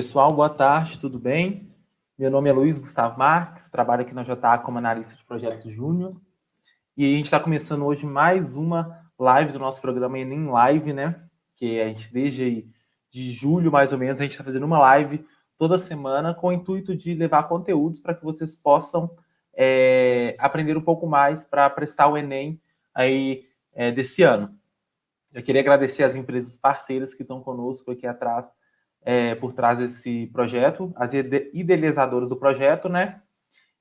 Pessoal, boa tarde, tudo bem? Meu nome é Luiz Gustavo Marques, trabalho aqui na JA como analista de projetos júnior. E a gente está começando hoje mais uma live do nosso programa Enem Live, né? Que a gente, desde de julho, mais ou menos, a gente está fazendo uma live toda semana com o intuito de levar conteúdos para que vocês possam aprender um pouco mais para prestar o Enem aí desse ano. Eu queria agradecer as empresas parceiras que estão conosco aqui atrás, por trás desse projeto, as idealizadoras do projeto, né?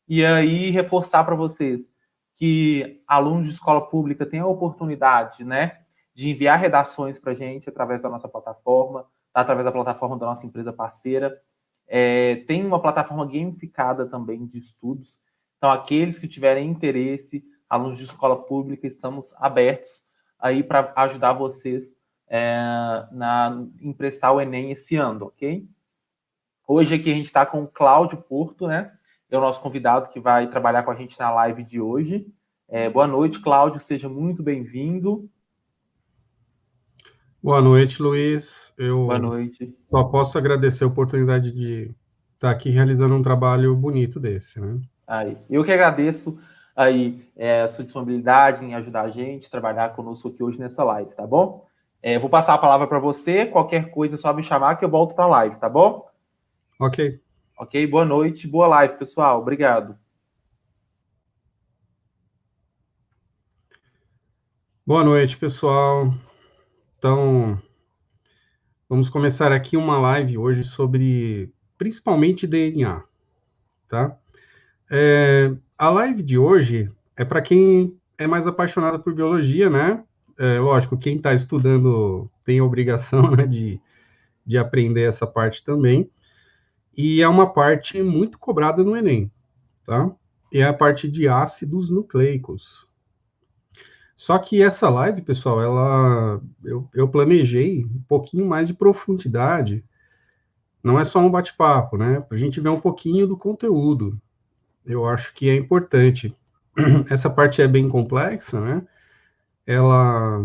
E aí reforçar para vocês que alunos de escola pública têm a oportunidade, né, de enviar redações para a gente através da nossa plataforma, através da plataforma da nossa empresa parceira. Tem uma plataforma gamificada também de estudos. Então, aqueles que tiverem interesse, alunos de escola pública, estamos abertos aí para ajudar vocês em prestar o Enem esse ano, ok? Hoje aqui a gente está com o Cláudio Porto, né? É o nosso convidado que vai trabalhar com a gente na live de hoje. Boa noite, Cláudio, seja muito bem-vindo. Boa noite, Luiz. Boa noite. Só posso agradecer a oportunidade de estar aqui realizando um trabalho bonito desse, né? Eu que agradeço aí a sua disponibilidade em ajudar a gente, trabalhar conosco aqui hoje nessa live, tá bom? Vou passar a palavra para você, qualquer coisa é só me chamar que eu volto para a live, tá bom? Ok. Ok, boa noite, boa live, pessoal. Obrigado. Boa noite, pessoal. Então, vamos começar aqui uma live hoje sobre, principalmente, DNA, tá? A live de hoje é para quem é mais apaixonado por biologia, né? Lógico, quem está estudando tem a obrigação, né, de aprender essa parte também. E é uma parte muito cobrada no Enem, tá? É a parte de ácidos nucleicos. Só que essa live, pessoal, eu planejei um pouquinho mais de profundidade. Não é só um bate-papo, né? Para a gente ver um pouquinho do conteúdo. Eu acho que é importante. Essa parte é bem complexa, né? Ela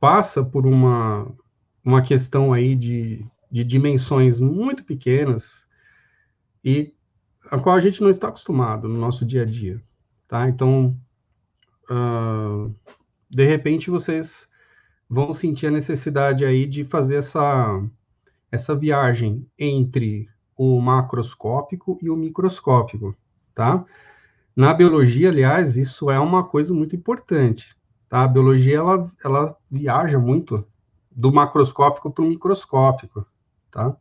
passa por uma questão aí de dimensões muito pequenas e a qual a gente não está acostumado no nosso dia a dia, tá? Então, de repente, vocês vão sentir a necessidade aí de fazer essa viagem entre o macroscópico e o microscópico, tá? Na biologia, aliás, isso é uma coisa muito importante, tá? A biologia, ela viaja muito do macroscópico para o microscópico, tá?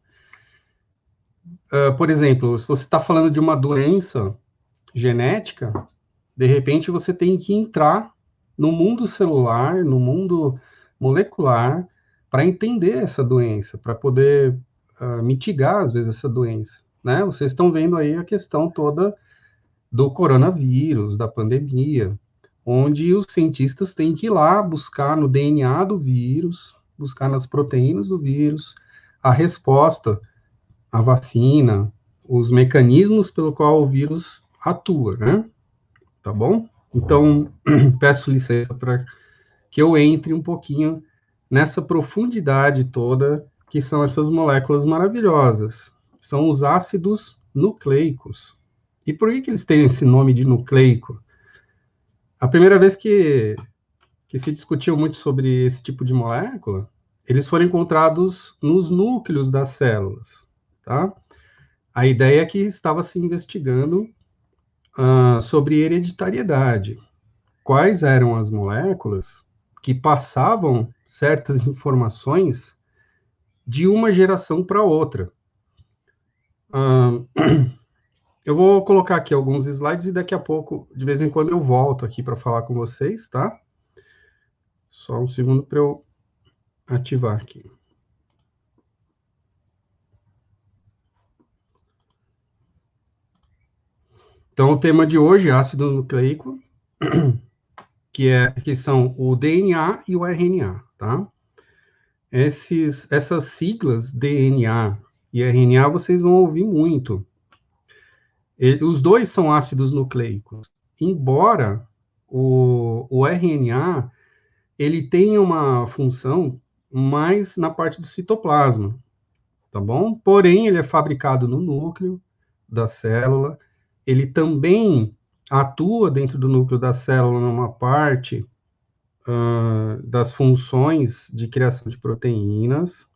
Por exemplo, se você está falando de uma doença genética, de repente você tem que entrar no mundo celular, no mundo molecular, para entender essa doença, para poder mitigar, às vezes, essa doença, né? Vocês estão vendo aí a questão toda do coronavírus, da pandemia, onde os cientistas têm que ir lá buscar no DNA do vírus, buscar nas proteínas do vírus, a resposta, a vacina, os mecanismos pelo qual o vírus atua, né? Tá bom? Então, peço licença para que eu entre um pouquinho nessa profundidade toda que são essas moléculas maravilhosas. São os ácidos nucleicos. E por que eles têm esse nome de nucleico? A primeira vez que se discutiu muito sobre esse tipo de molécula, eles foram encontrados nos núcleos das células, tá? A ideia é que estava se investigando sobre hereditariedade. Quais eram as moléculas que passavam certas informações de uma geração para outra. Eu vou colocar aqui alguns slides e daqui a pouco, de vez em quando, eu volto aqui para falar com vocês, tá? Só um segundo para eu ativar aqui. Então, o tema de hoje é ácido nucleico, que são o DNA e o RNA, tá? Essas siglas DNA e RNA vocês vão ouvir muito. Os dois são ácidos nucleicos, embora o RNA ele tenha uma função mais na parte do citoplasma, tá bom? Porém, ele é fabricado no núcleo da célula, ele também atua dentro do núcleo da célula numa parte das funções de criação de proteínas,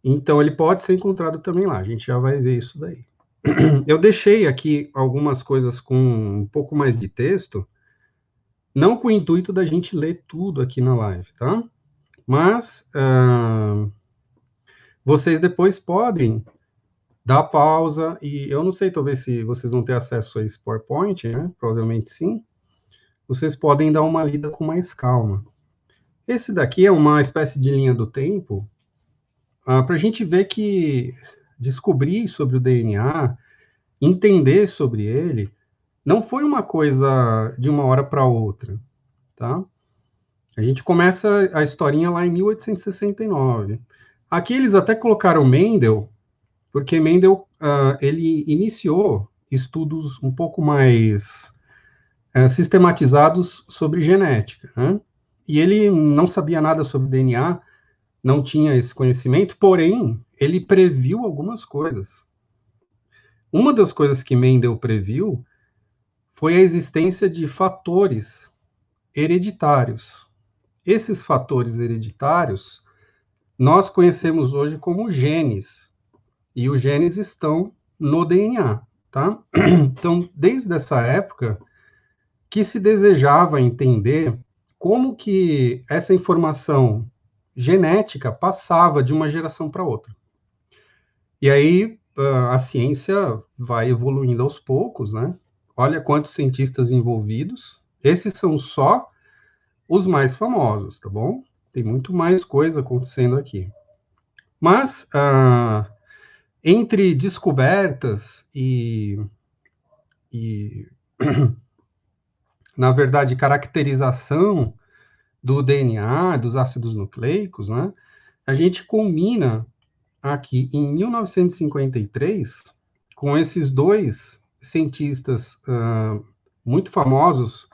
então ele pode ser encontrado também lá, a gente já vai ver isso daí. Eu deixei aqui algumas coisas com um pouco mais de texto, não com o intuito da gente ler tudo aqui na live, tá? Mas vocês depois podem dar pausa, e eu não sei, talvez se vocês vão ter acesso a esse PowerPoint, né? Provavelmente sim. Vocês podem dar uma lida com mais calma. Esse daqui é uma espécie de linha do tempo, para a gente ver que descobrir sobre o DNA, entender sobre ele, não foi uma coisa de uma hora para outra, tá? A gente começa a historinha lá em 1869. Aqui eles até colocaram Mendel, porque Mendel ele iniciou estudos um pouco mais sistematizados sobre genética, né? E ele não sabia nada sobre DNA, não tinha esse conhecimento, porém, ele previu algumas coisas. Uma das coisas que Mendel previu foi a existência de fatores hereditários. Esses fatores hereditários nós conhecemos hoje como genes, e os genes estão no DNA, tá? Então, desde essa época, que se desejava entender como que essa informação genética passava de uma geração para outra. E aí a ciência vai evoluindo aos poucos, né? Olha quantos cientistas envolvidos. Esses são só os mais famosos, tá bom? Tem muito mais coisa acontecendo aqui. Mas entre descobertas e na verdade, caracterização do DNA, dos ácidos nucleicos, né? A gente culmina aqui em 1953 com esses dois cientistas muito famosos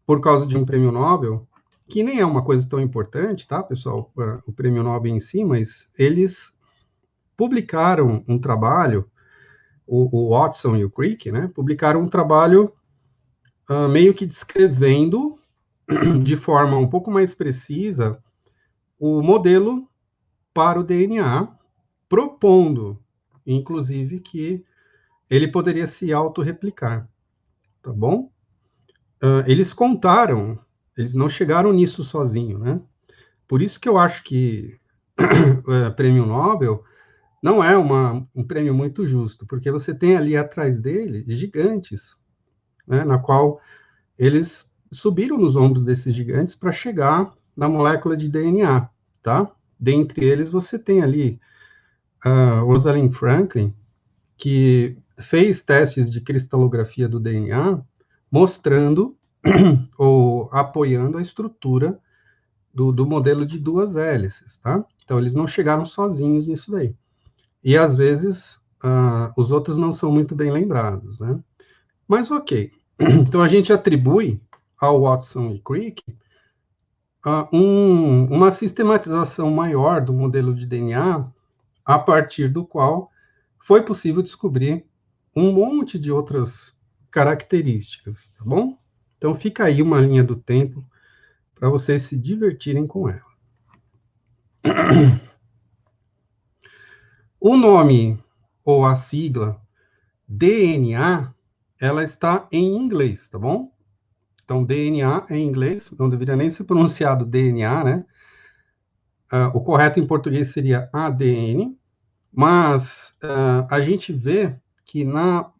por causa de um prêmio Nobel, que nem é uma coisa tão importante, tá, pessoal, o prêmio Nobel em si, mas eles publicaram um trabalho, o Watson e o Crick, né, publicaram um trabalho meio que descrevendo de forma um pouco mais precisa o modelo para o DNA, propondo, inclusive, que ele poderia se autorreplicar, tá bom? Eles contaram, eles não chegaram nisso sozinho, né? Por isso que eu acho que prêmio Nobel não é um prêmio muito justo, porque você tem ali atrás dele gigantes, né, na qual eles subiram nos ombros desses gigantes para chegar na molécula de DNA, tá? Dentre eles você tem ali Rosalind Franklin, que fez testes de cristalografia do DNA, mostrando ou apoiando a estrutura do modelo de duas hélices, tá? Então, eles não chegaram sozinhos nisso daí. E, às vezes, os outros não são muito bem lembrados, né? Mas, ok. Então, a gente atribui ao Watson e Crick uma sistematização maior do modelo de DNA, a partir do qual foi possível descobrir um monte de outras características, tá bom? Então, fica aí uma linha do tempo para vocês se divertirem com ela. O nome, ou a sigla, DNA, ela está em inglês, tá bom? Então, DNA em inglês, não deveria nem ser pronunciado DNA, né? O correto em português seria ADN, mas a gente vê que na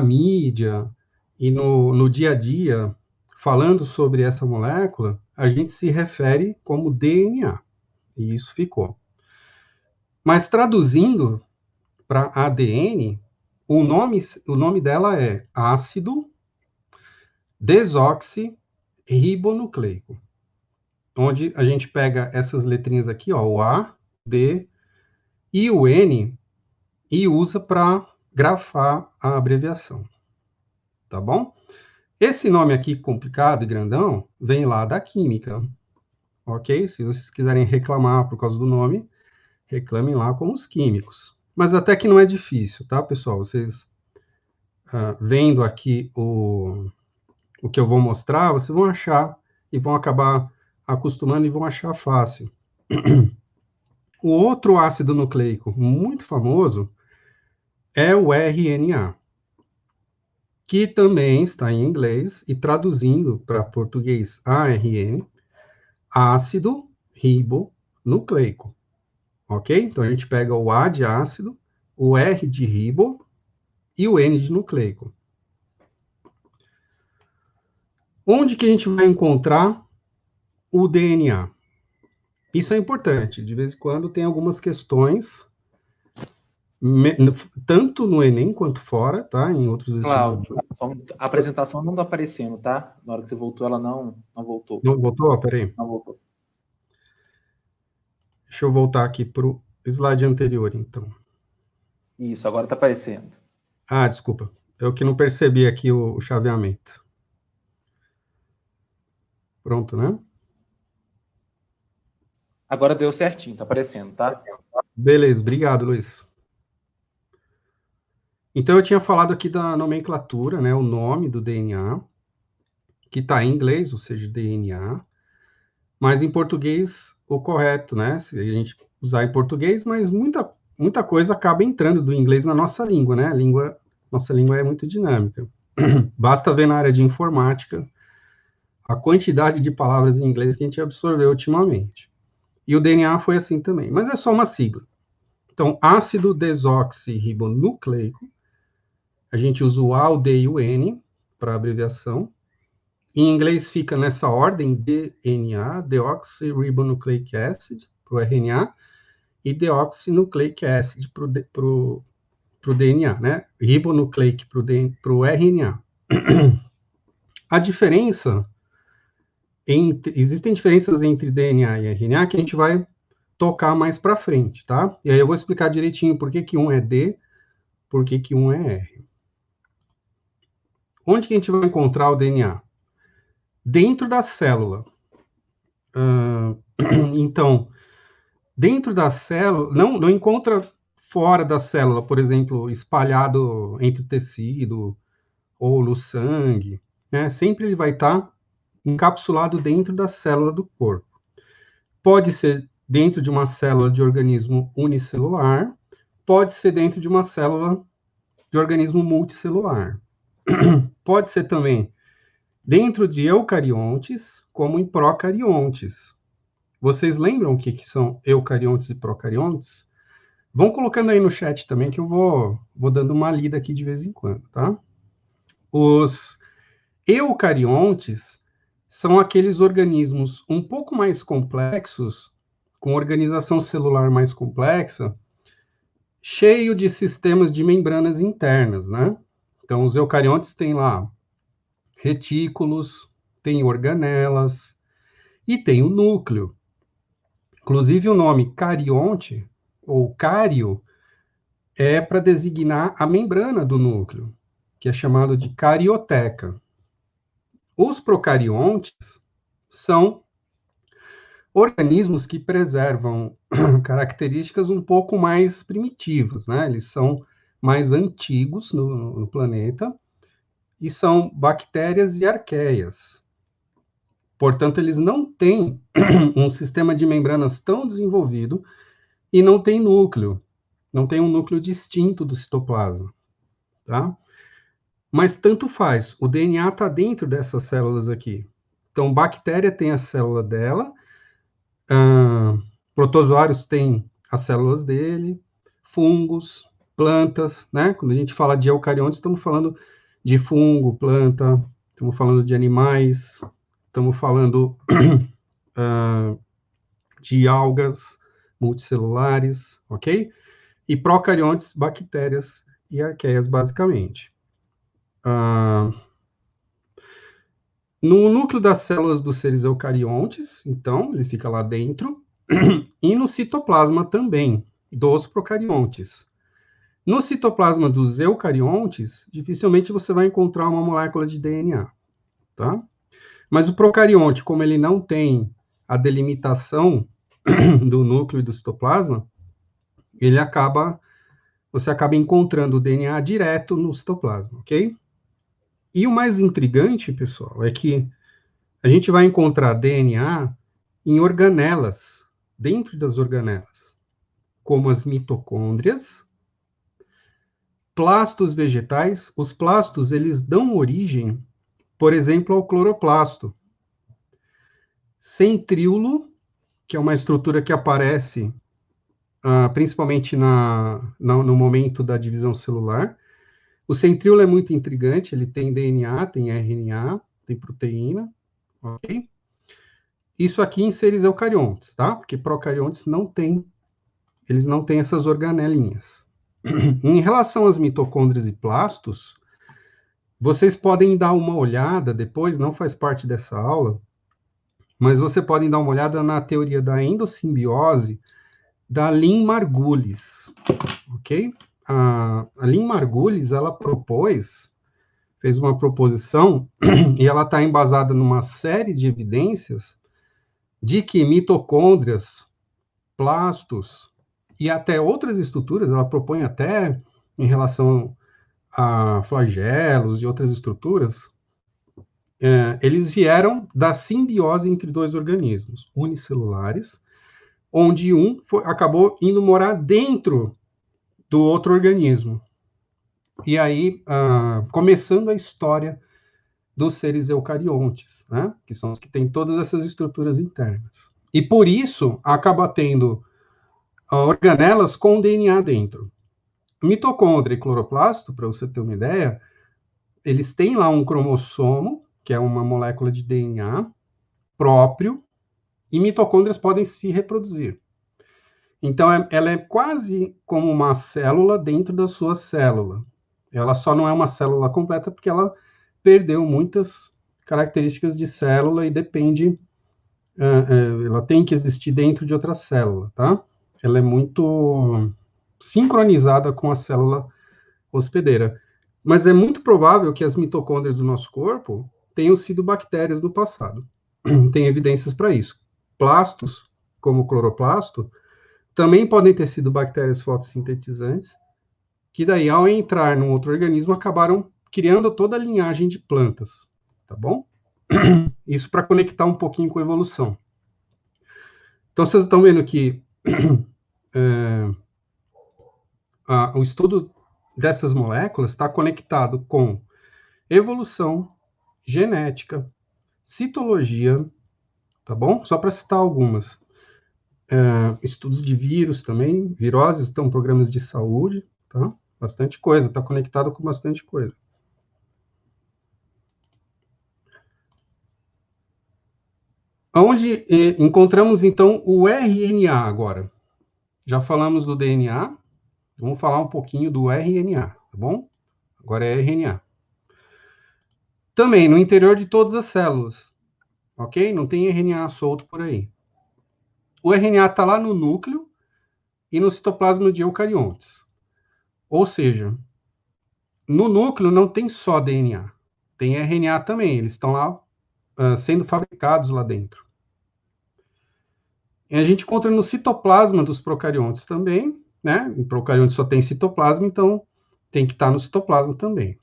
mídia e no dia a dia, falando sobre essa molécula, a gente se refere como DNA, e isso ficou. Mas traduzindo para ADN, o nome dela é ácido desoxirribonucleico, onde a gente pega essas letrinhas aqui, ó, o A, D e o N, e usa para grafar a abreviação, tá bom? Esse nome aqui, complicado e grandão, vem lá da química, ok? Se vocês quiserem reclamar por causa do nome, reclamem lá com os químicos. Mas até que não é difícil, tá, pessoal? Vocês vendo aqui o que eu vou mostrar, vocês vão achar e vão acabar acostumando e vão achar fácil. O outro ácido nucleico muito famoso é o RNA, que também está em inglês e traduzindo para português ARN, ácido ribonucleico, ok? Então a gente pega o A de ácido, o R de ribo e o N de nucleico. Onde que a gente vai encontrar o DNA? Isso é importante, de vez em quando tem algumas questões, tanto no Enem quanto fora, tá? Em outros vestibulares. Cláudio, a apresentação não está aparecendo, tá? Na hora que você voltou, ela não voltou. Não voltou? Peraí. Não voltou. Deixa eu voltar aqui para o slide anterior, então. Isso, agora está aparecendo. Ah, desculpa. Eu que não percebi aqui o chaveamento. Pronto, né? Agora deu certinho, tá aparecendo, tá? Beleza, obrigado, Luiz. Então, eu tinha falado aqui da nomenclatura, né? O nome do DNA, que está em inglês, ou seja, DNA, mas em português, o correto, né? Se a gente usar em português, mas muita coisa acaba entrando do inglês na nossa língua, né? Nossa língua é muito dinâmica. Basta ver na área de informática a quantidade de palavras em inglês que a gente absorveu ultimamente. E o DNA foi assim também, mas é só uma sigla. Então, ácido desoxirribonucleico, a gente usa o A, o D e o N para abreviação. Em inglês fica nessa ordem, DNA, Deoxyribonucleic Acid, para o RNA, e Deoxynucleic Acid para o DNA, né? Ribonucleic para o RNA. A diferença, existem diferenças entre DNA e RNA que a gente vai tocar mais para frente, tá? E aí eu vou explicar direitinho por que um é D, por que um é R. Onde que a gente vai encontrar o DNA? Dentro da célula. Então, dentro da célula, não encontra fora da célula, por exemplo, espalhado entre o tecido ou no sangue, né? Sempre ele vai estar encapsulado dentro da célula do corpo. Pode ser dentro de uma célula de organismo unicelular, pode ser dentro de uma célula de organismo multicelular. Pode ser também dentro de eucariontes, como em procariontes. Vocês lembram o que são eucariontes e procariontes? Vão colocando aí no chat também, que eu vou dando uma lida aqui de vez em quando, tá? Os eucariontes são aqueles organismos um pouco mais complexos, com organização celular mais complexa, cheio de sistemas de membranas internas, né? Então, os eucariontes têm lá retículos, tem organelas e tem o núcleo. Inclusive, o nome carionte, ou cário, é para designar a membrana do núcleo, que é chamado de carioteca. Os procariontes são organismos que preservam características um pouco mais primitivas, né? Eles são mais antigos no planeta e são bactérias e arqueias. Portanto, eles não têm um sistema de membranas tão desenvolvido e não tem núcleo. Não tem um núcleo distinto do citoplasma, tá? Mas tanto faz, o DNA está dentro dessas células aqui. Então, bactéria tem a célula dela, protozoários têm as células dele, fungos, plantas, né? Quando a gente fala de eucariontes, estamos falando de fungo, planta, estamos falando de animais, estamos falando de algas multicelulares, ok? E procariontes, bactérias e arqueias, basicamente. No núcleo das células dos seres eucariontes, então, ele fica lá dentro, e no citoplasma também, dos procariontes. No citoplasma dos eucariontes, dificilmente você vai encontrar uma molécula de DNA, tá? Mas o procarionte, como ele não tem a delimitação do núcleo e do citoplasma, você acaba encontrando o DNA direto no citoplasma, ok? E o mais intrigante, pessoal, é que a gente vai encontrar DNA em organelas, dentro das organelas, como as mitocôndrias, plastos vegetais. Os plastos, eles dão origem, por exemplo, ao cloroplasto. Centríolo, que é uma estrutura que aparece principalmente no momento da divisão celular. O centríolo é muito intrigante, ele tem DNA, tem RNA, tem proteína, ok? Isso aqui em seres eucariontes, tá? Porque procariontes eles não têm essas organelinhas. Em relação às mitocôndrias e plastos, vocês podem dar uma olhada depois, não faz parte dessa aula, mas vocês podem dar uma olhada na teoria da endossimbiose da Lynn Margulis, ok? A Lynn Margulis, ela fez uma proposição, e ela está embasada numa série de evidências de que mitocôndrias, plastos e até outras estruturas, ela propõe até em relação a flagelos e outras estruturas, eles vieram da simbiose entre dois organismos unicelulares, onde acabou indo morar dentro do outro organismo. E aí, começando a história dos seres eucariontes, né? Que são os que têm todas essas estruturas internas. E por isso, acaba tendo organelas com DNA dentro. Mitocôndria e cloroplasto, para você ter uma ideia, eles têm lá um cromossomo, que é uma molécula de DNA próprio, e mitocôndrias podem se reproduzir. Então, ela é quase como uma célula dentro da sua célula. Ela só não é uma célula completa porque ela perdeu muitas características de célula e ela tem que existir dentro de outra célula, tá? Ela é muito sincronizada com a célula hospedeira. Mas é muito provável que as mitocôndrias do nosso corpo tenham sido bactérias no passado. Tem evidências para isso. Plastos, como o cloroplasto, também podem ter sido bactérias fotossintetizantes, que daí, ao entrar num outro organismo, acabaram criando toda a linhagem de plantas, tá bom? Isso para conectar um pouquinho com a evolução. Então, vocês estão vendo que o estudo dessas moléculas está conectado com evolução, genética, citologia, tá bom? Só para citar algumas. Estudos de vírus também, viroses, estão programas de saúde, tá? Bastante coisa, está conectado com bastante coisa. Onde encontramos, então, o RNA agora. Já falamos do DNA, vamos falar um pouquinho do RNA, tá bom? Agora é RNA. Também no interior de todas as células, ok? Não tem RNA solto por aí. O RNA está lá no núcleo e no citoplasma de eucariontes. Ou seja, no núcleo não tem só DNA, tem RNA também, eles estão lá sendo fabricados lá dentro. E a gente encontra no citoplasma dos procariontes também, né? O procarionte só tem citoplasma, então tem que estar no citoplasma também.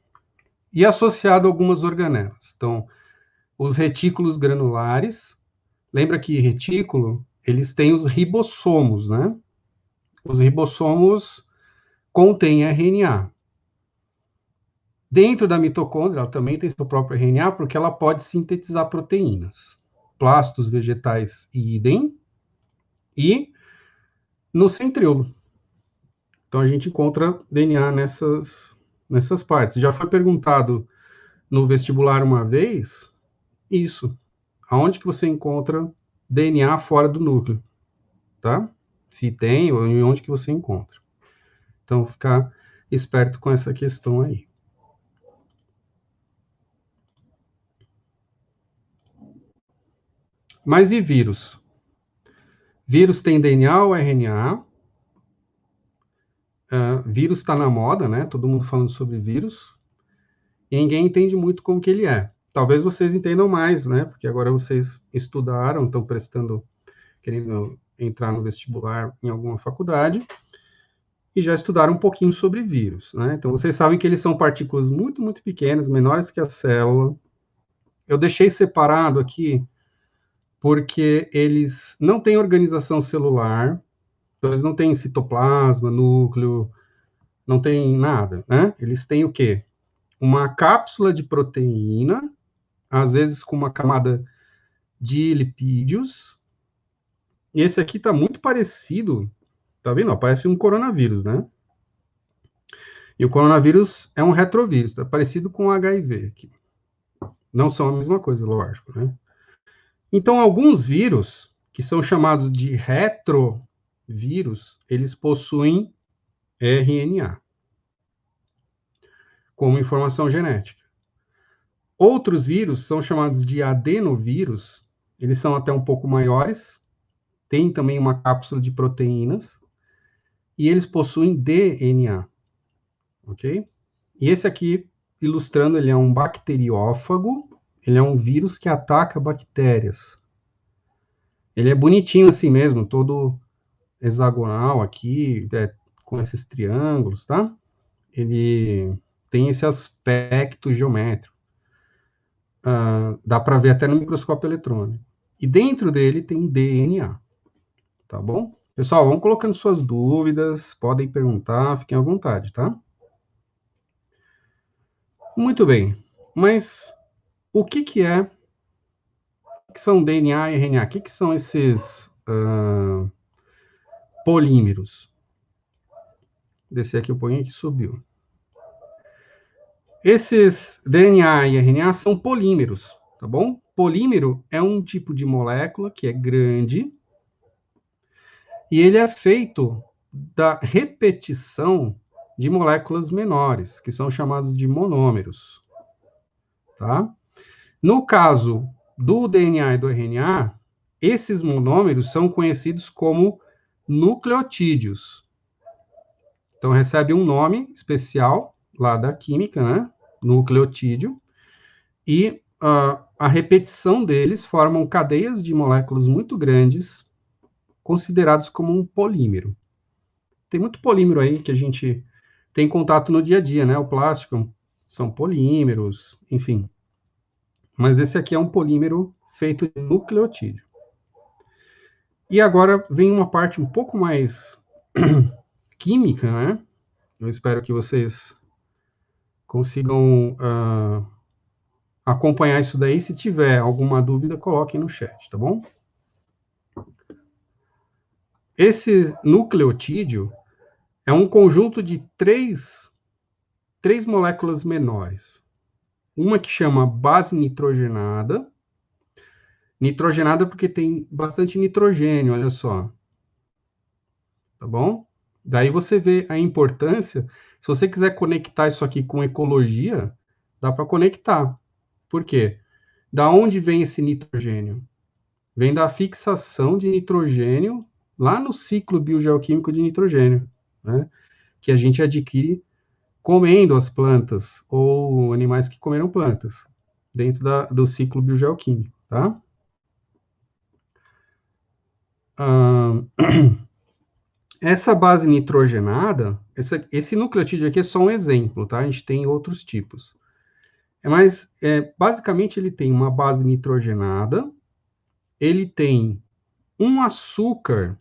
E associado a algumas organelas. Então, os retículos granulares, lembra que retículo, eles têm os ribossomos, né? Os ribossomos contêm RNA. Dentro da mitocôndria, ela também tem seu próprio RNA, porque ela pode sintetizar proteínas. Plastos vegetais idem, e no centríolo. Então, a gente encontra DNA nessas partes. Já foi perguntado no vestibular uma vez, isso. Aonde que você encontra DNA fora do núcleo, tá? Se tem, ou em onde que você encontra. Então, ficar esperto com essa questão aí. Mas e vírus? Vírus tem DNA ou RNA? Vírus está na moda, né? Todo mundo falando sobre vírus. E ninguém entende muito como que ele é. Talvez vocês entendam mais, né? Porque agora vocês estudaram, estão querendo entrar no vestibular em alguma faculdade. e já estudaram um pouquinho sobre vírus, né? Então, vocês sabem que eles são partículas muito, muito pequenas, menores que a célula. Eu deixei separado aqui porque eles não têm organização celular, então eles não têm citoplasma, núcleo, não tem nada, né? Eles têm o quê? Uma cápsula de proteína, às vezes com uma camada de lipídios, e esse aqui está muito parecido, tá vendo? Parece um coronavírus, né? E o coronavírus é um retrovírus, tá parecido com o HIV aqui. Não são a mesma coisa, lógico, né? Então, alguns vírus, que são chamados de retrovírus, eles possuem RNA como informação genética. Outros vírus são chamados de adenovírus, eles são até um pouco maiores, têm também uma cápsula de proteínas, e eles possuem DNA, ok? E esse aqui, ilustrando, ele é um bacteriófago, ele é um vírus que ataca bactérias. Ele é bonitinho assim mesmo, todo hexagonal aqui, com esses triângulos, tá? Ele tem esse aspecto geométrico. Dá para ver até no microscópio eletrônico. E dentro dele tem DNA, tá bom? Pessoal, vão colocando suas dúvidas, podem perguntar, fiquem à vontade, tá? Muito bem, mas o que que são DNA e RNA? O que que são esses polímeros? Descer aqui um pouquinho que subiu. Esses DNA e RNA são polímeros, tá bom? Polímero é um tipo de molécula que é grande e ele é feito da repetição de moléculas menores, que são chamados de monômeros, tá? No caso do DNA e do RNA, esses monômeros são conhecidos como nucleotídeos. Então, recebe um nome especial lá da química, né? Nucleotídeo. E a repetição deles formam cadeias de moléculas muito grandes, considerados como um polímero. Tem muito polímero aí que a gente tem contato no dia a dia, né? O plástico são polímeros, enfim. Mas esse aqui é um polímero feito de nucleotídeo. E agora vem uma parte um pouco mais química, né? Eu espero que vocês consigam acompanhar isso daí. Se tiver alguma dúvida, coloquem no chat, tá bom? Esse nucleotídeo é um conjunto de três moléculas menores. Uma que chama base nitrogenada. Nitrogenada porque tem bastante nitrogênio, olha só. Tá bom? Daí você vê a importância. Se você quiser conectar isso aqui com ecologia, dá para conectar. Por quê? Da onde vem esse nitrogênio? Vem da fixação de nitrogênio lá no ciclo biogeoquímico de nitrogênio, né? Que a gente adquire comendo as plantas ou animais que comeram plantas, dentro do ciclo biogeoquímico, tá? Essa base nitrogenada, esse nucleotídeo aqui é só um exemplo, tá? A gente tem outros tipos. Mas, basicamente, ele tem uma base nitrogenada, ele tem um açúcar.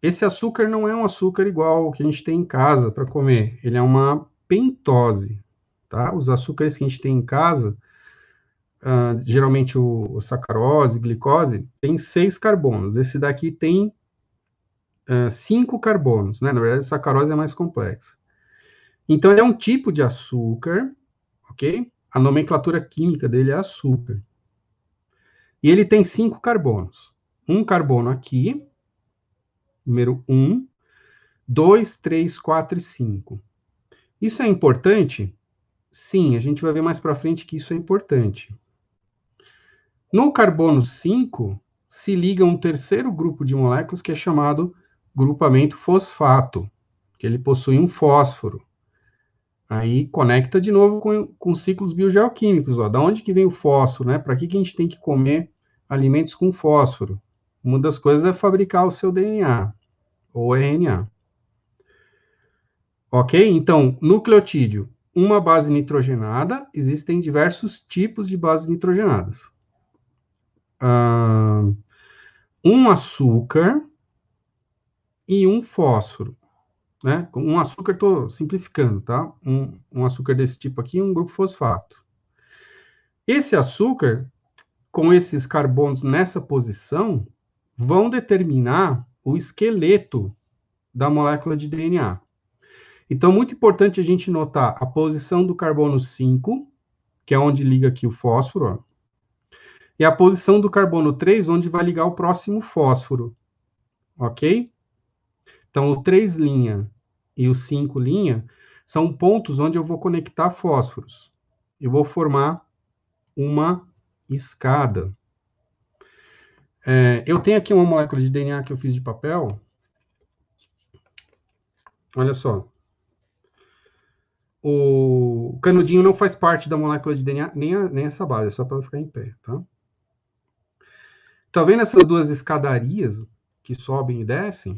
Esse açúcar não é um açúcar igual ao que a gente tem em casa para comer, ele é uma pentose, tá? Os açúcares que a gente tem em casa, geralmente o sacarose, glicose, tem 6 carbonos. Esse daqui tem 5 carbonos, né? Na verdade, a sacarose é mais complexa. Então, ele é um tipo de açúcar, ok? A nomenclatura química dele é açúcar. E ele tem 5 carbonos. Um carbono aqui, número 1, 2, 3, 4 e 5. Isso é importante? Sim, a gente vai ver mais para frente que isso é importante. No carbono 5, se liga um terceiro grupo de moléculas que é chamado grupamento fosfato, que ele possui um fósforo. Aí conecta de novo com ciclos biogeoquímicos. Da onde que vem o fósforo, né? Para que a gente tem que comer alimentos com fósforo? Uma das coisas é fabricar o seu DNA, ou RNA. Ok? Então, nucleotídeo, uma base nitrogenada, existem diversos tipos de bases nitrogenadas. Um açúcar e um fósforo, né? Um açúcar, estou simplificando, tá? Um açúcar desse tipo aqui, um grupo fosfato. Esse açúcar, com esses carbonos nessa posição, vão determinar o esqueleto da molécula de DNA. Então, muito importante a gente notar a posição do carbono 5, que é onde liga aqui o fósforo, ó, e a posição do carbono 3, onde vai ligar o próximo fósforo, ok? Então, o 3' e o 5' são pontos onde eu vou conectar fósforos. Eu vou formar uma escada. Eu tenho aqui uma molécula de DNA que eu fiz de papel. Olha só. O canudinho não faz parte da molécula de DNA, nem essa base, é só para ela ficar em pé, tá? Tá vendo essas duas escadarias que sobem e descem?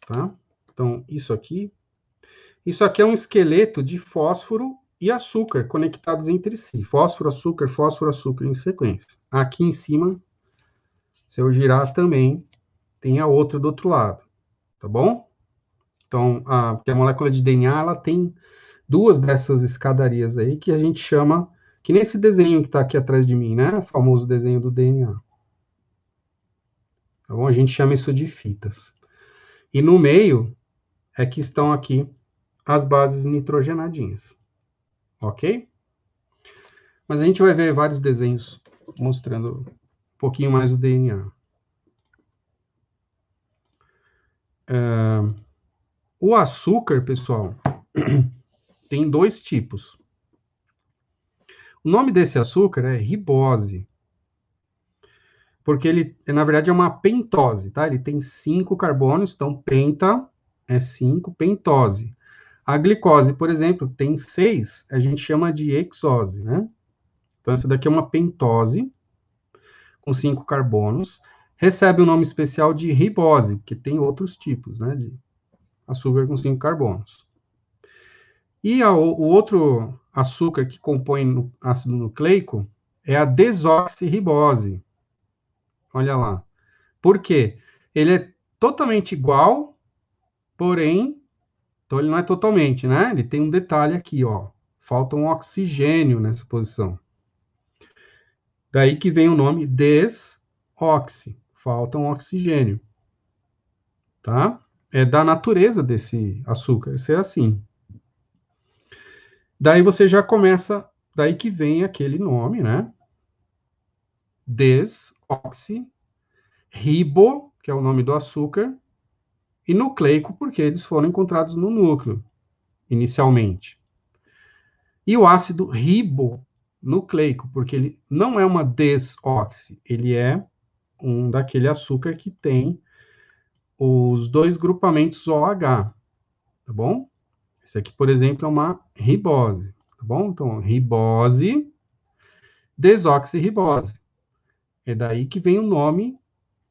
Tá? Então, isso aqui é um esqueleto de fósforo e açúcar conectados entre si. Fósforo, açúcar em sequência. Aqui em cima, se eu girar também, tem a outra do outro lado, tá bom? Então, porque a molécula de DNA, ela tem duas dessas escadarias aí que a gente chama, que nem esse desenho que está aqui atrás de mim, né? O famoso desenho do DNA. Tá bom? A gente chama isso de fitas. E no meio é que estão aqui as bases nitrogenadinhas. Ok? Mas a gente vai ver vários desenhos mostrando um pouquinho mais o DNA. O açúcar, pessoal, tem dois tipos. O nome desse açúcar é ribose, porque ele, na verdade, é uma pentose, tá? Ele tem 5 carbonos, então penta é 5, pentose. A glicose, por exemplo, tem 6, a gente chama de hexose, né? Então, essa daqui é uma pentose, com 5 carbonos, recebe o nome especial de ribose, porque tem outros tipos, né, de açúcar com 5 carbonos. E o outro açúcar que compõe o ácido nucleico é a desoxirribose. Olha lá. Por quê? Ele é totalmente igual, porém, então ele não é totalmente, né? Ele tem um detalhe aqui, ó. Falta um oxigênio nessa posição. Daí que vem o nome desoxi. Falta um oxigênio. Tá? É da natureza desse açúcar ser assim. Daí você já começa, daí que vem aquele nome, né? Desoxirribo, que é o nome do açúcar, e nucleico, porque eles foram encontrados no núcleo, inicialmente. E o ácido ribonucleico, porque ele não é uma desoxi, ele é um daquele açúcar que tem os dois grupamentos OH, tá bom? Esse aqui, por exemplo, é uma ribose, tá bom? Então, ribose, desoxirribose. É daí que vem o nome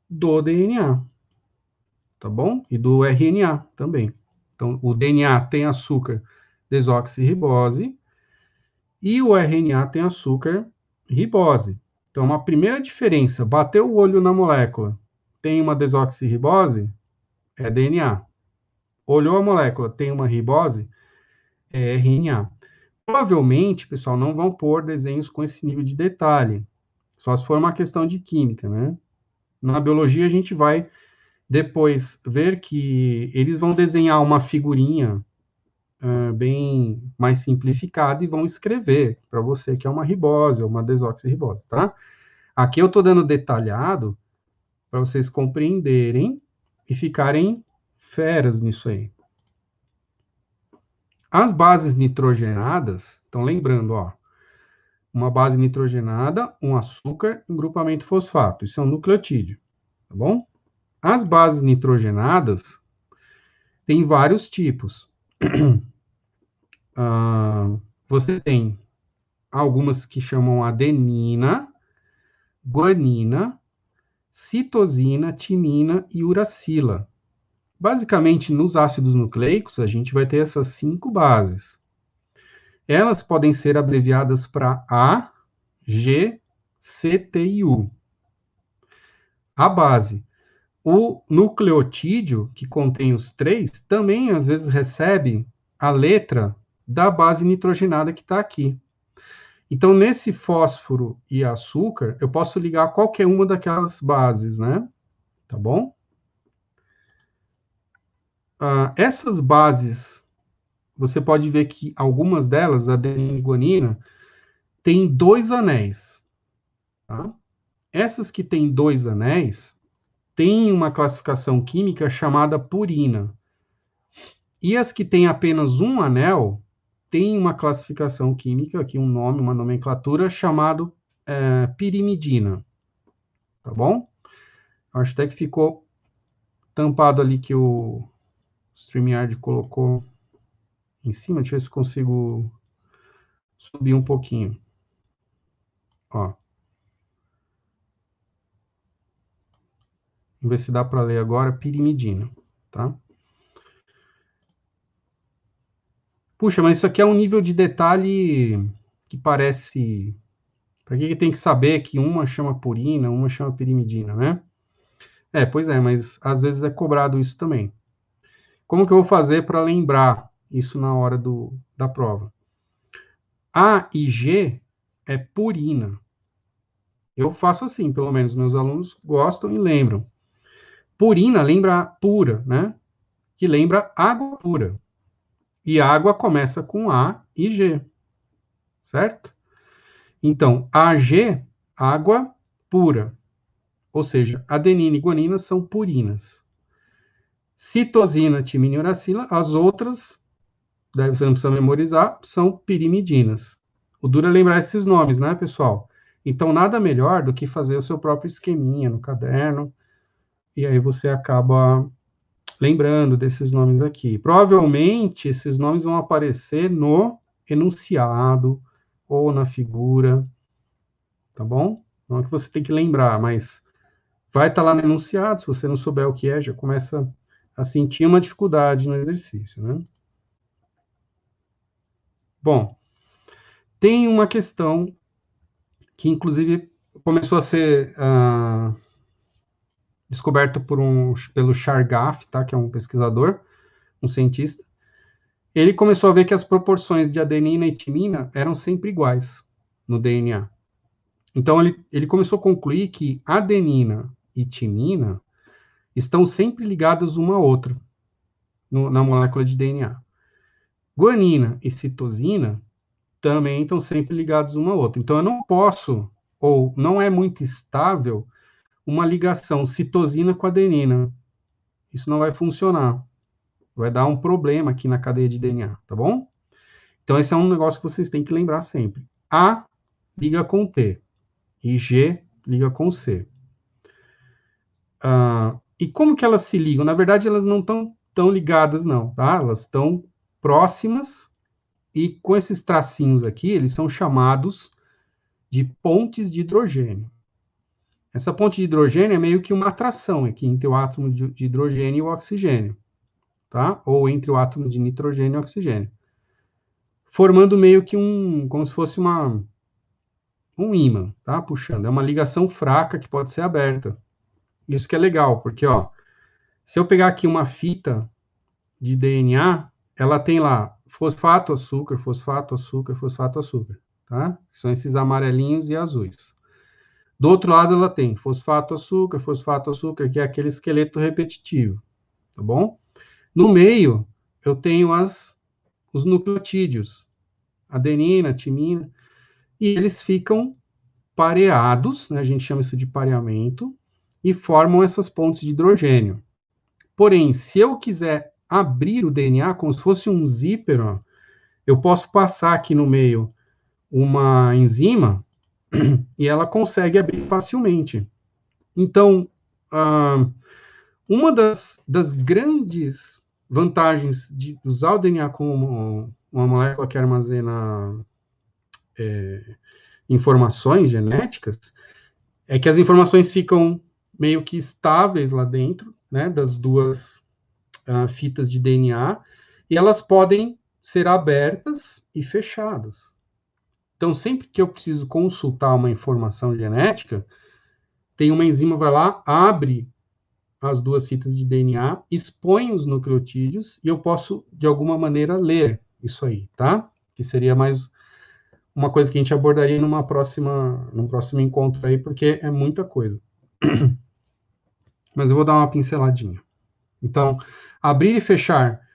do DNA, tá bom? E do RNA também. Então, o DNA tem açúcar desoxirribose e o RNA tem açúcar ribose. Então, uma primeira diferença, bateu o olho na molécula, tem uma desoxirribose, é DNA. Olhou a molécula, tem uma ribose, é RNA. Provavelmente, pessoal, não vão pôr desenhos com esse nível de detalhe, só se for uma questão de química, né? Na biologia, a gente vai depois ver que eles vão desenhar uma figurinha bem mais simplificada e vão escrever para você que é uma ribose ou uma desoxirribose, tá? Aqui eu estou dando detalhado para vocês compreenderem e ficarem feras nisso aí. As bases nitrogenadas, então lembrando, ó, uma base nitrogenada, um açúcar, um grupamento fosfato, isso é um nucleotídeo, tá bom? As bases nitrogenadas têm vários tipos. Você tem algumas que chamam adenina, guanina, citosina, timina e uracila. Basicamente, nos ácidos nucleicos, a gente vai ter essas 5 bases. Elas podem ser abreviadas para A, G, C, T e U. A base. O nucleotídeo, que contém os 3, também às vezes recebe a letra da base nitrogenada que está aqui. Então, nesse fósforo e açúcar, eu posso ligar qualquer uma daquelas bases, né? Tá bom? Essas bases, você pode ver que algumas delas, adenina e guanina, têm 2 anéis. Tá? Essas que têm 2 anéis, têm uma classificação química chamada purina. E as que têm apenas um anel, têm uma classificação química, aqui um nome, uma nomenclatura, chamado pirimidina. Tá bom? Acho até que ficou tampado ali que o StreamYard colocou em cima. Deixa eu ver se consigo subir um pouquinho. Ó. Vamos ver se dá para ler agora, pirimidina, tá? Puxa, mas isso aqui é um nível de detalhe que parece... Para que tem que saber que uma chama purina, uma chama pirimidina, né? Pois é, mas às vezes é cobrado isso também. Como que eu vou fazer para lembrar isso na hora da prova? A e G é purina. Eu faço assim, pelo menos meus alunos gostam e lembram. Purina lembra pura, né? Que lembra água pura. E água começa com A e G, certo? Então, AG, água pura. Ou seja, adenina e guanina são purinas. Citosina, timina e uracila, as outras, daí você não precisa memorizar, são pirimidinas. O duro é lembrar esses nomes, né, pessoal? Então, nada melhor do que fazer o seu próprio esqueminha no caderno, e aí você acaba lembrando desses nomes aqui. Provavelmente, esses nomes vão aparecer no enunciado ou na figura, tá bom? Não é que você tem que lembrar, mas vai estar lá no enunciado. Se você não souber o que é, já começa a sentir uma dificuldade no exercício, né? Bom, tem uma questão que, inclusive, começou a ser descoberta pelo Chargaff, tá? Que é um pesquisador, um cientista. Ele começou a ver que as proporções de adenina e timina eram sempre iguais no DNA. Então, ele começou a concluir que adenina e timina estão sempre ligadas uma à outra na molécula de DNA. Guanina e citosina também estão sempre ligados uma à outra. Então, eu não posso, ou não é muito estável, uma ligação citosina com adenina. Isso não vai funcionar. Vai dar um problema aqui na cadeia de DNA, tá bom? Então, esse é um negócio que vocês têm que lembrar sempre. A liga com T e G liga com C. E como que elas se ligam? Na verdade, elas não estão tão ligadas, não, tá? Elas estão próximas e com esses tracinhos aqui, eles são chamados de pontes de hidrogênio. Essa ponte de hidrogênio é meio que uma atração aqui entre o átomo de hidrogênio e o oxigênio, tá? Ou entre o átomo de nitrogênio e o oxigênio. Formando meio que como se fosse um ímã, tá? Puxando. É uma ligação fraca que pode ser aberta. Isso que é legal, porque, ó, se eu pegar aqui uma fita de DNA, ela tem lá fosfato, açúcar, fosfato, açúcar, fosfato, açúcar, tá? São esses amarelinhos e azuis. Do outro lado, ela tem fosfato, açúcar, que é aquele esqueleto repetitivo, tá bom? No meio, eu tenho os nucleotídeos, adenina, timina, e eles ficam pareados, né? A gente chama isso de pareamento, e formam essas pontes de hidrogênio. Porém, se eu quiser abrir o DNA como se fosse um zíper, ó, eu posso passar aqui no meio uma enzima e ela consegue abrir facilmente. Então, uma das grandes vantagens de usar o DNA como uma molécula que armazena informações genéticas é que as informações ficam meio que estáveis lá dentro, né, das duas fitas de DNA, e elas podem ser abertas e fechadas. Então, sempre que eu preciso consultar uma informação genética, tem uma enzima, vai lá, abre as duas fitas de DNA, expõe os nucleotídeos, e eu posso, de alguma maneira, ler isso aí, tá? Que seria mais uma coisa que a gente abordaria num próximo encontro aí, porque é muita coisa. Mas eu vou dar uma pinceladinha. Então, abrir e fechar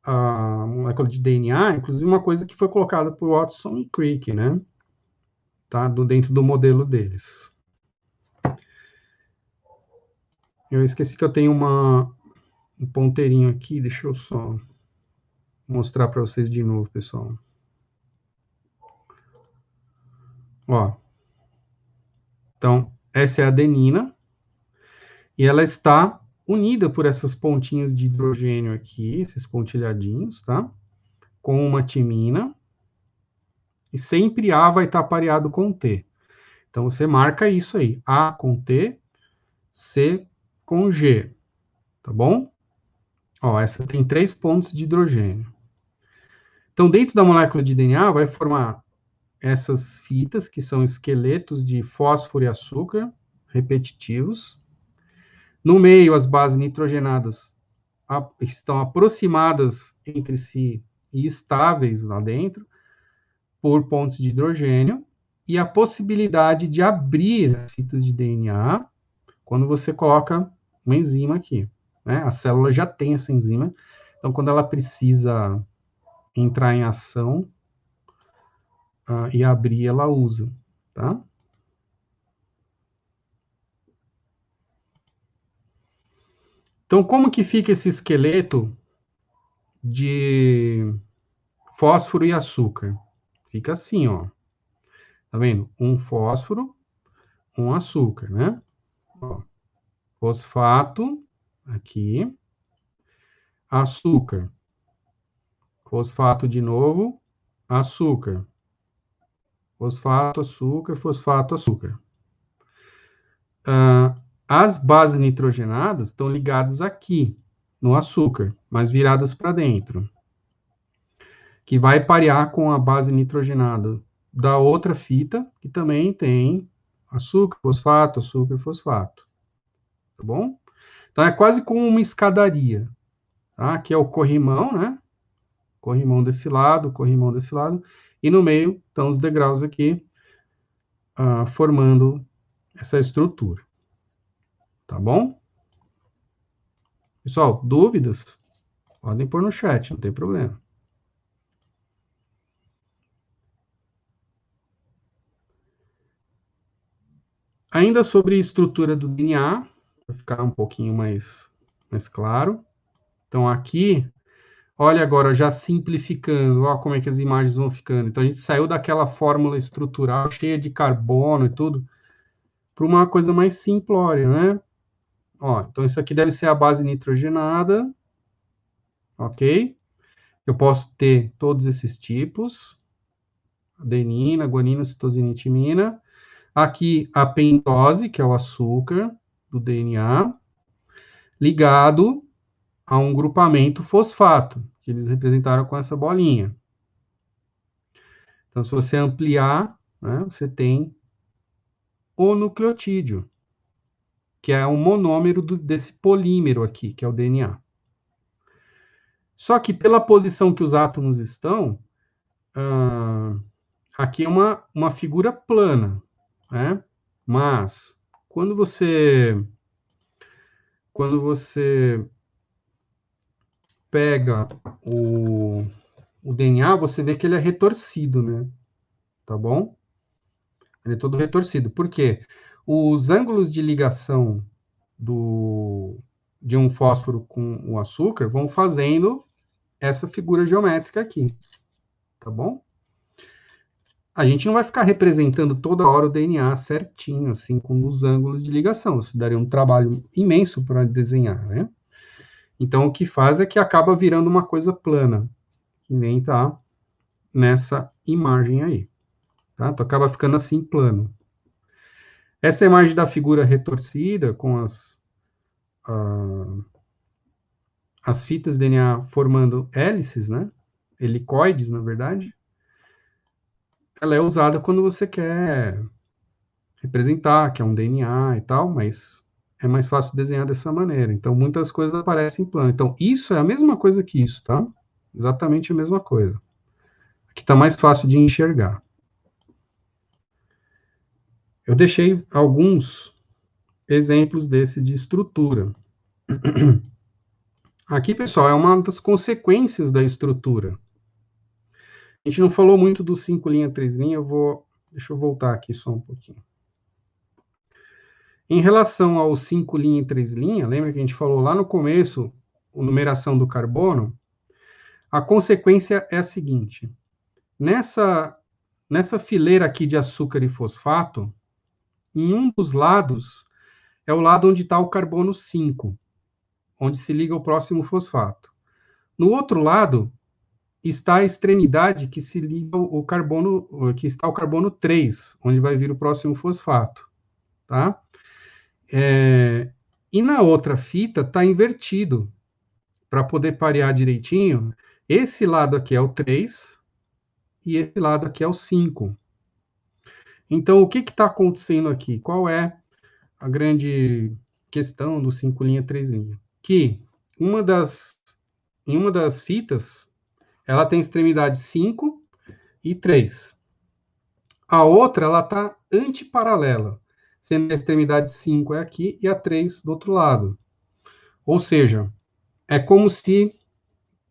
a molécula de DNA, inclusive uma coisa que foi colocada por Watson e Crick, né? Tá? Dentro do modelo deles. Eu esqueci que eu tenho um ponteirinho aqui, deixa eu só mostrar para vocês de novo, pessoal. Ó. Então, essa é a adenina, e ela está unida por essas pontinhas de hidrogênio aqui, esses pontilhadinhos, tá? Com uma timina, e sempre A vai estar pareado com T. Então, você marca isso aí, A com T, C com G, tá bom? Ó, essa tem 3 pontos de hidrogênio. Então, dentro da molécula de DNA, vai formar essas fitas, que são esqueletos de fósforo e açúcar, repetitivos. No meio, as bases nitrogenadas estão aproximadas entre si e estáveis lá dentro, por pontos de hidrogênio, e a possibilidade de abrir as fitas de DNA quando você coloca uma enzima aqui, né? A célula já tem essa enzima, então quando ela precisa entrar em ação e abrir, ela usa, tá? Então, como que fica esse esqueleto de fósforo e açúcar? Fica assim, ó. Tá vendo? Um fósforo, um açúcar, né? Ó, fosfato, aqui, açúcar. Fosfato de novo, açúcar. Fosfato, açúcar, fosfato, açúcar. As bases nitrogenadas estão ligadas aqui, no açúcar, mas viradas para dentro. Que vai parear com a base nitrogenada da outra fita, que também tem açúcar, fosfato. Tá bom? Então, é quase como uma escadaria. Tá? Aqui é o corrimão, né? Corrimão desse lado, corrimão desse lado. E no meio estão os degraus aqui, formando essa estrutura. Tá bom? Pessoal, dúvidas? Podem pôr no chat, não tem problema. Ainda sobre a estrutura do DNA, para ficar um pouquinho mais claro. Então, aqui, olha agora, já simplificando, olha como é que as imagens vão ficando. Então, a gente saiu daquela fórmula estrutural cheia de carbono e tudo, para uma coisa mais simplória, né? Ó, então, isso aqui deve ser a base nitrogenada, ok? Eu posso ter todos esses tipos, adenina, guanina, citosina e timina. Aqui, a pentose, que é o açúcar do DNA, ligado a um grupamento fosfato, que eles representaram com essa bolinha. Então, se você ampliar, né, você tem o nucleotídeo, que é um monômero desse polímero aqui, que é o DNA. Só que pela posição que os átomos estão, aqui é uma figura plana, né? Mas quando você pega o DNA, você vê que ele é retorcido, né? Tá bom? Ele é todo retorcido. Por quê? Os ângulos de ligação de um fósforo com o açúcar vão fazendo essa figura geométrica aqui. Tá bom? A gente não vai ficar representando toda hora o DNA certinho, assim, com os ângulos de ligação. Isso daria um trabalho imenso para desenhar, né? Então, o que faz é que acaba virando uma coisa plana, que nem tá nessa imagem aí. Tá? Então, acaba ficando assim, plano. Essa é a imagem da figura retorcida, com as fitas DNA formando hélices, né? Helicoides, na verdade, ela é usada quando você quer representar, que é um DNA e tal, mas é mais fácil desenhar dessa maneira. Então, muitas coisas aparecem em plano. Então, isso é a mesma coisa que isso, tá? Exatamente a mesma coisa. Aqui está mais fácil de enxergar. Eu deixei alguns exemplos desse de estrutura. Aqui, pessoal, é uma das consequências da estrutura. A gente não falou muito do 5 linha, 3 linha, deixa eu voltar aqui só um pouquinho. Em relação ao 5 linha e 3 linha, lembra que a gente falou lá no começo, a numeração do carbono? A consequência é a seguinte: nessa fileira aqui de açúcar e fosfato, em um dos lados é o lado onde está o carbono 5, onde se liga o próximo fosfato. No outro lado está a extremidade que se liga o carbono, que está o carbono 3, onde vai vir o próximo fosfato, tá? E na outra fita está invertido, para poder parear direitinho. Esse lado aqui é o 3 e esse lado aqui é o 5. Então, o que está acontecendo aqui? Qual é a grande questão do 5 linha, 3 linha? Que em uma das fitas, ela tem extremidade 5 e 3. A outra, ela está antiparalela, sendo a extremidade 5 é aqui e a 3 do outro lado. Ou seja, é como se...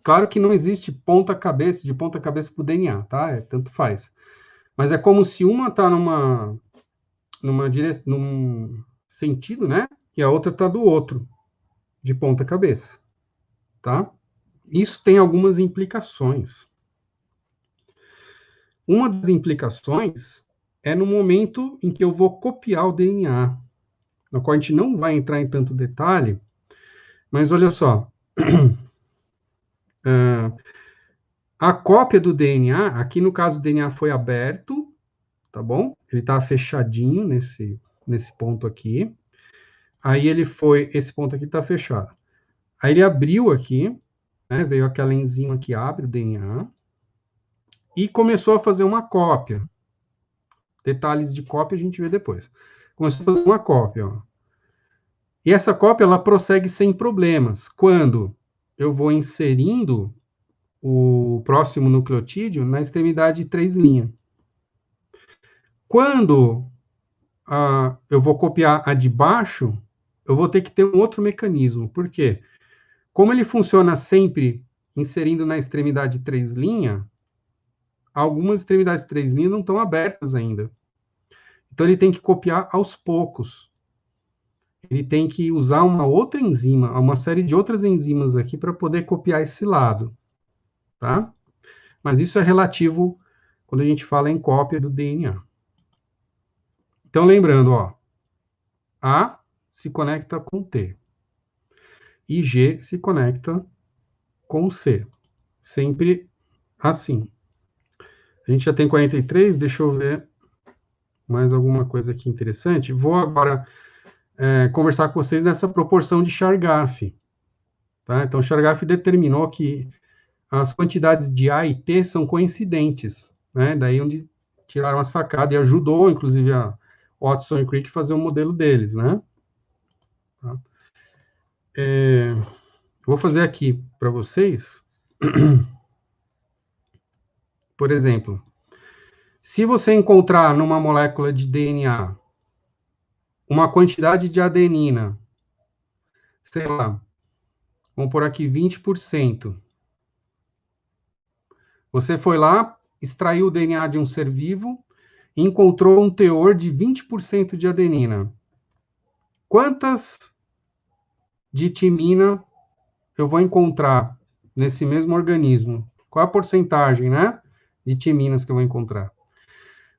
Claro que não existe de ponta cabeça para o DNA, tá? Tanto faz. Mas é como se uma está num sentido, né? E a outra está do outro, de ponta cabeça, tá? Isso tem algumas implicações. Uma das implicações é no momento em que eu vou copiar o DNA, no qual a gente não vai entrar em tanto detalhe, mas olha só. A cópia do DNA, aqui no caso o DNA foi aberto, tá bom? Ele está fechadinho nesse ponto aqui. Aí ele foi, esse ponto aqui está fechado. Aí ele abriu aqui, né, veio aquela enzima que abre o DNA, e começou a fazer uma cópia. Detalhes de cópia a gente vê depois. Começou a fazer uma cópia, ó. E essa cópia, ela prossegue sem problemas. Quando eu vou inserindo o próximo nucleotídeo na extremidade 3 linha. Quando eu vou copiar a de baixo, eu vou ter que ter um outro mecanismo. Por quê? Como ele funciona sempre inserindo na extremidade 3 linha, algumas extremidades 3 linha não estão abertas ainda. Então, ele tem que copiar aos poucos. Ele tem que usar uma outra enzima, uma série de outras enzimas aqui para poder copiar esse lado, tá? Mas isso é relativo quando a gente fala em cópia do DNA. Então, lembrando, ó, A se conecta com T e G se conecta com C. Sempre assim. A gente já tem 43, deixa eu ver mais alguma coisa aqui interessante. Vou agora conversar com vocês nessa proporção de Chargaff. Tá? Então, Chargaff determinou que as quantidades de A e T são coincidentes. Né? Daí onde tiraram a sacada e ajudou, inclusive, a Watson e Crick fazer o modelo deles. Né? Tá? Vou fazer aqui para vocês, por exemplo, se você encontrar numa molécula de DNA uma quantidade de adenina, sei lá, vamos por aqui 20%. Você foi lá, extraiu o DNA de um ser vivo e encontrou um teor de 20% de adenina. Quantas de timina eu vou encontrar nesse mesmo organismo? Qual a porcentagem, né, de timinas que eu vou encontrar?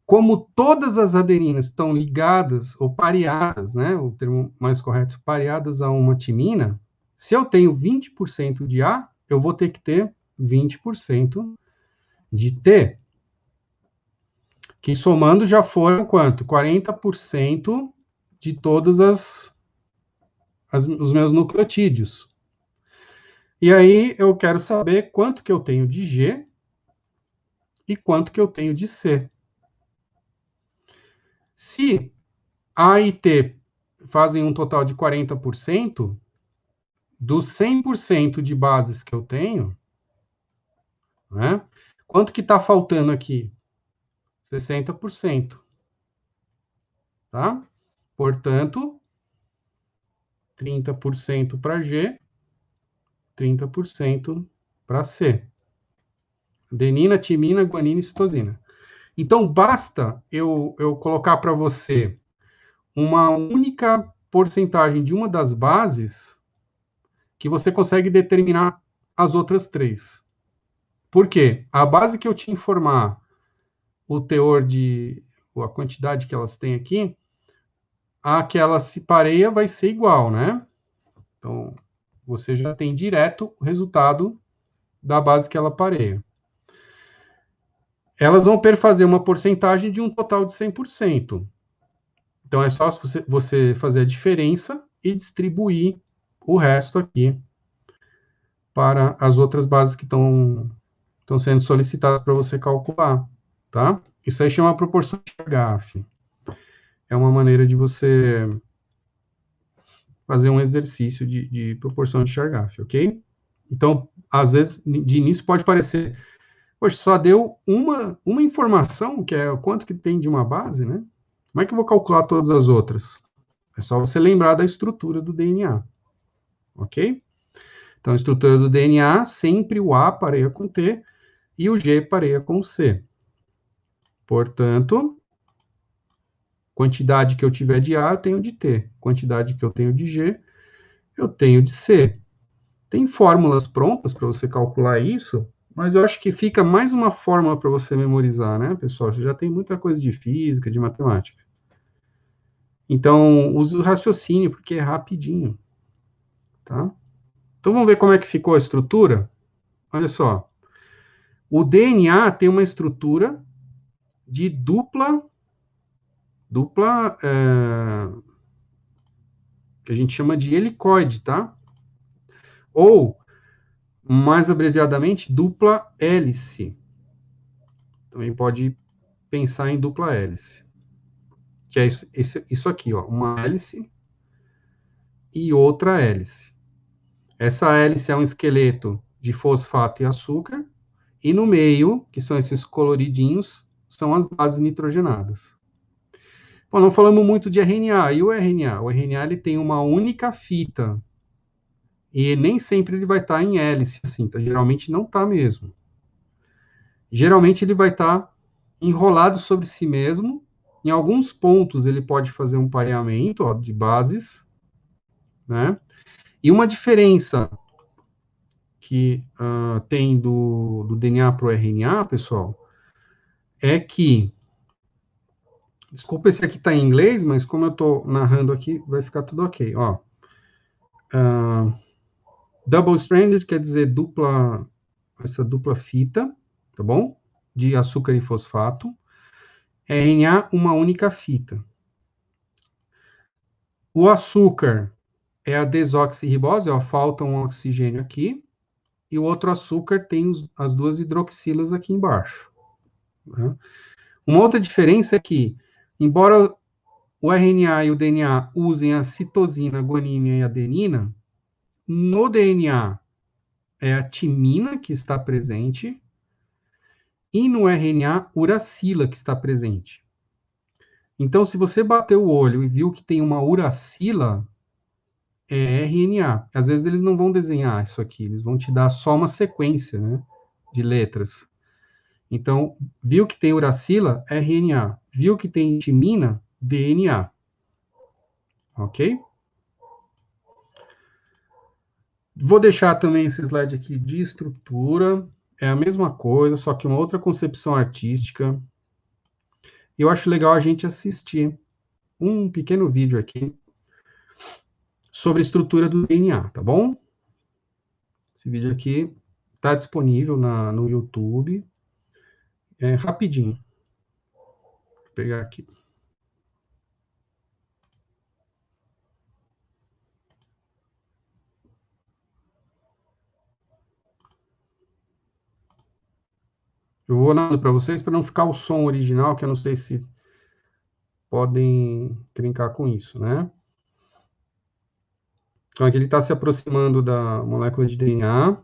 Como todas as adeninas estão ligadas ou pareadas, né, o termo mais correto, pareadas a uma timina, se eu tenho 20% de A, eu vou ter que ter 20% de T. Que somando já foram quanto? 40% de todos os meus nucleotídeos. E aí eu quero saber quanto que eu tenho de G e quanto que eu tenho de C. Se A e T fazem um total de 40%, dos 100% de bases que eu tenho, né? Quanto que está faltando aqui? 60%, tá? Portanto, 30% para G, 30% para C. Adenina, timina, guanina e citosina. Então, basta eu colocar para você uma única porcentagem de uma das bases que você consegue determinar as outras três. Por quê? A base que eu te informar o teor de, ou a quantidade que elas têm aqui, a que ela se pareia vai ser igual, né? Então, você já tem direto o resultado da base que ela pareia. Elas vão perfazer uma porcentagem de um total de 100%. Então, é só você fazer a diferença e distribuir o resto aqui para as outras bases que estão sendo solicitadas para você calcular, tá? Isso aí chama proporção de Chargaff. É uma maneira de você fazer um exercício de proporção de Chargaff, ok? Então, às vezes, de início pode parecer, poxa, só deu uma informação, que é o quanto que tem de uma base, né? Como é que eu vou calcular todas as outras? É só você lembrar da estrutura do DNA, ok? Então, a estrutura do DNA, sempre o A pareia com T e o G pareia com o C. Portanto, quantidade que eu tiver de A, eu tenho de T. Quantidade que eu tenho de G, eu tenho de C. Tem fórmulas prontas para você calcular isso, mas eu acho que fica mais uma fórmula para você memorizar, né, pessoal? Você já tem muita coisa de física, de matemática. Então, use o raciocínio, porque é rapidinho, tá? Então, vamos ver como é que ficou a estrutura? Olha só. O DNA tem uma estrutura de que a gente chama de helicoide, tá? Ou, mais abreviadamente, dupla hélice. Também pode pensar em dupla hélice. Que é isso aqui, ó, uma hélice e outra hélice. Essa hélice é um esqueleto de fosfato e açúcar, e no meio, que são esses coloridinhos, são as bases nitrogenadas. Bom, não falamos muito de RNA. E o RNA? O RNA ele tem uma única fita. E nem sempre ele vai estar em hélice, assim. Então, geralmente não está mesmo. Geralmente ele vai estar enrolado sobre si mesmo. Em alguns pontos ele pode fazer um pareamento, ó, de bases, né? E uma diferença que tem do DNA para o RNA, pessoal, é que, desculpa esse aqui está em inglês, mas como eu estou narrando aqui, vai ficar tudo ok, ó. Double stranded quer dizer essa dupla fita, tá bom? De açúcar e fosfato. RNA, uma única fita. O açúcar é a desoxirribose, ó, falta um oxigênio aqui, e o outro açúcar tem as duas hidroxilas aqui embaixo. Né? Uma outra diferença é que, embora o RNA e o DNA usem a citosina, a guanina e a adenina, no DNA é a timina que está presente e no RNA, uracila que está presente. Então, se você bater o olho e viu que tem uma uracila, é RNA. Às vezes eles não vão desenhar isso aqui, eles vão te dar só uma sequência, né, de letras. Então, viu que tem uracila, RNA. Viu que tem timina, DNA. Ok? Vou deixar também esse slide aqui de estrutura. É a mesma coisa, só que uma outra concepção artística. Eu acho legal a gente assistir um pequeno vídeo aqui sobre a estrutura do DNA, tá bom? Esse vídeo aqui está disponível no YouTube. É rapidinho. Vou pegar aqui. Eu vou olhando para vocês para não ficar o som original, que eu não sei se podem brincar com isso, né? Então, aqui ele está se aproximando da molécula de DNA.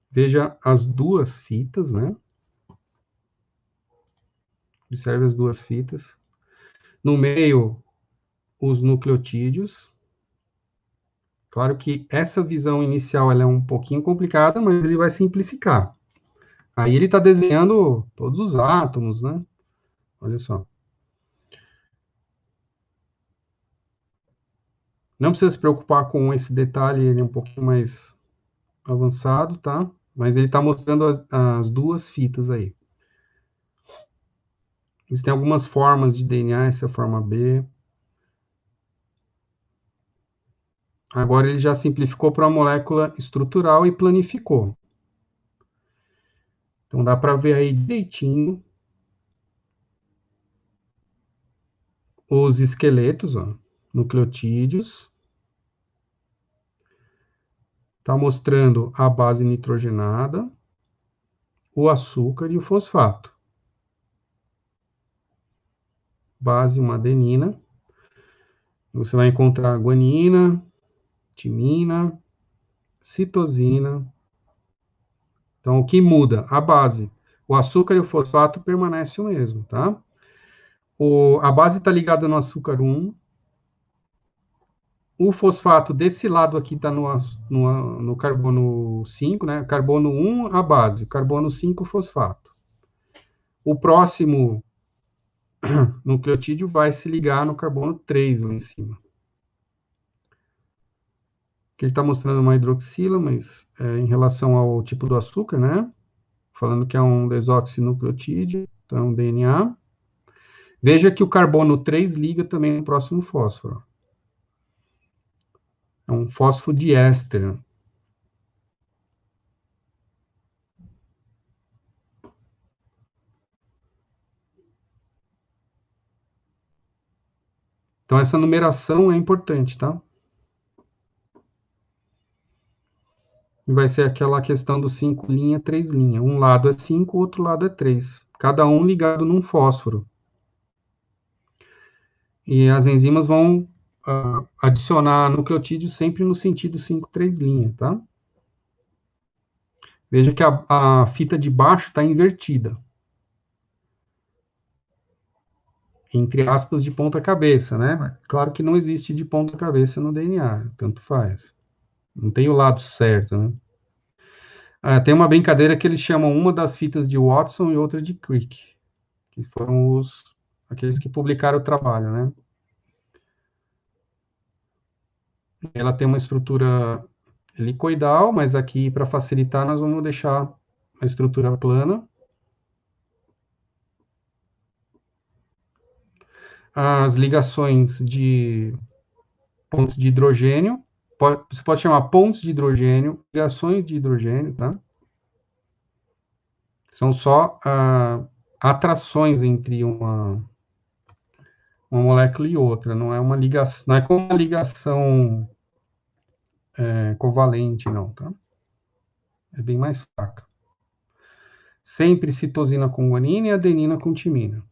Veja as duas fitas, né? Observe as duas fitas. No meio, os nucleotídeos. Claro que essa visão inicial ela é um pouquinho complicada, mas ele vai simplificar. Aí ele está desenhando todos os átomos, né? Olha só. Não precisa se preocupar com esse detalhe, ele é um pouquinho mais avançado, tá? Mas ele está mostrando as duas fitas aí. Existem algumas formas de DNA, essa é a forma B. Agora ele já simplificou para a molécula estrutural e planificou. Então dá para ver aí direitinho os esqueletos, ó, nucleotídeos. Está mostrando a base nitrogenada, o açúcar e o fosfato. Base, uma adenina. Você vai encontrar guanina, timina, citosina. Então, o que muda? A base. O açúcar e o fosfato permanecem o mesmo, tá? A base está ligada no açúcar 1. O fosfato desse lado aqui está no carbono 5, né? Carbono 1, a base. Carbono 5, o fosfato. O próximo nucleotídeo vai se ligar no carbono 3 lá em cima. Aqui ele está mostrando uma hidroxila, mas em relação ao tipo do açúcar, né? Falando que é um desoxinucleotídeo, então é um DNA. Veja que o carbono 3 liga também no próximo fósforo. É um fosfodiéster. Então, essa numeração é importante, tá? E vai ser aquela questão do 5 linha, 3 linha. Um lado é 5, o outro lado é 3. Cada um ligado num fósforo. E as enzimas vão adicionar nucleotídeo sempre no sentido 5, 3 linha, tá? Veja que a fita de baixo está invertida. Entre aspas, de ponta cabeça, né? Claro que não existe de ponta cabeça no DNA, tanto faz. Não tem o lado certo, né? Tem uma brincadeira que eles chamam uma das fitas de Watson e outra de Crick, que foram aqueles que publicaram o trabalho, né? Ela tem uma estrutura helicoidal, mas aqui, para facilitar, nós vamos deixar a estrutura plana. As ligações de pontos de hidrogênio, você pode chamar pontos de hidrogênio, ligações de hidrogênio, tá? São só atrações entre uma molécula e outra, não é uma ligação, não é como uma ligação covalente, não, tá? É bem mais fraca. Sempre citosina com guanina e adenina com timina.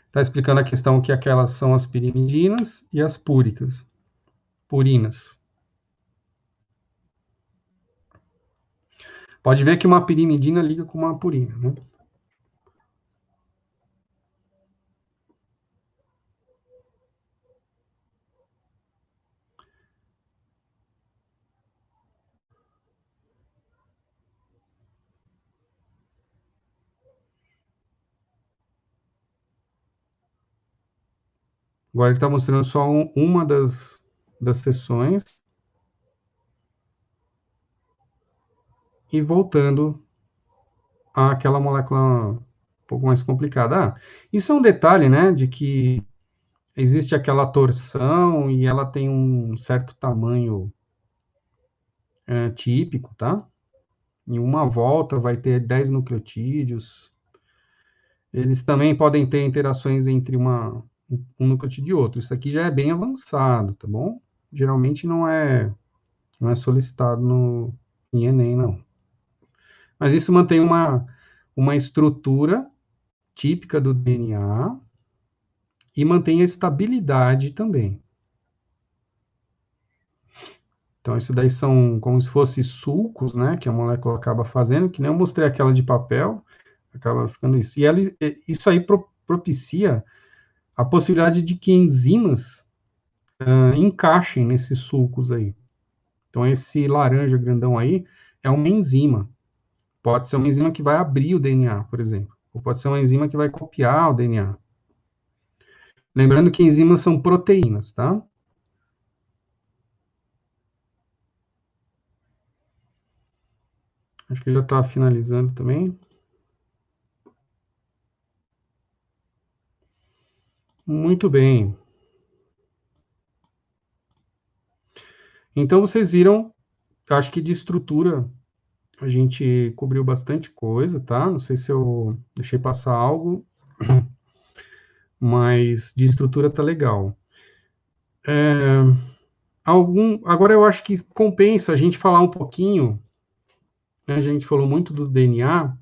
Está explicando a questão que aquelas são as pirimidinas e as púricas, purinas. Pode ver que uma pirimidina liga com uma purina, né? Agora ele está mostrando só uma das seções. E voltando àquela molécula um pouco mais complicada. Isso é um detalhe, né, de que existe aquela torção e ela tem um certo tamanho típico, tá? Em uma volta vai ter 10 nucleotídeos. Eles também podem ter interações entre um nucleotídeo e outro. Isso aqui já é bem avançado, tá bom? Geralmente não é solicitado em Enem, não. Mas isso mantém uma estrutura típica do DNA e mantém a estabilidade também. Então, isso daí são como se fossem sulcos, né, que a molécula acaba fazendo, que nem eu mostrei aquela de papel, acaba ficando isso. E isso aí propicia a possibilidade de que enzimas encaixem nesses sulcos aí. Então, esse laranja grandão aí é uma enzima. Pode ser uma enzima que vai abrir o DNA, por exemplo. Ou pode ser uma enzima que vai copiar o DNA. Lembrando que enzimas são proteínas, tá? Acho que já está finalizando também. Muito bem. Então, vocês viram, acho que de estrutura a gente cobriu bastante coisa, tá? Não sei se eu deixei passar algo, mas de estrutura tá legal. Agora eu acho que compensa a gente falar um pouquinho, né? A gente falou muito do DNA,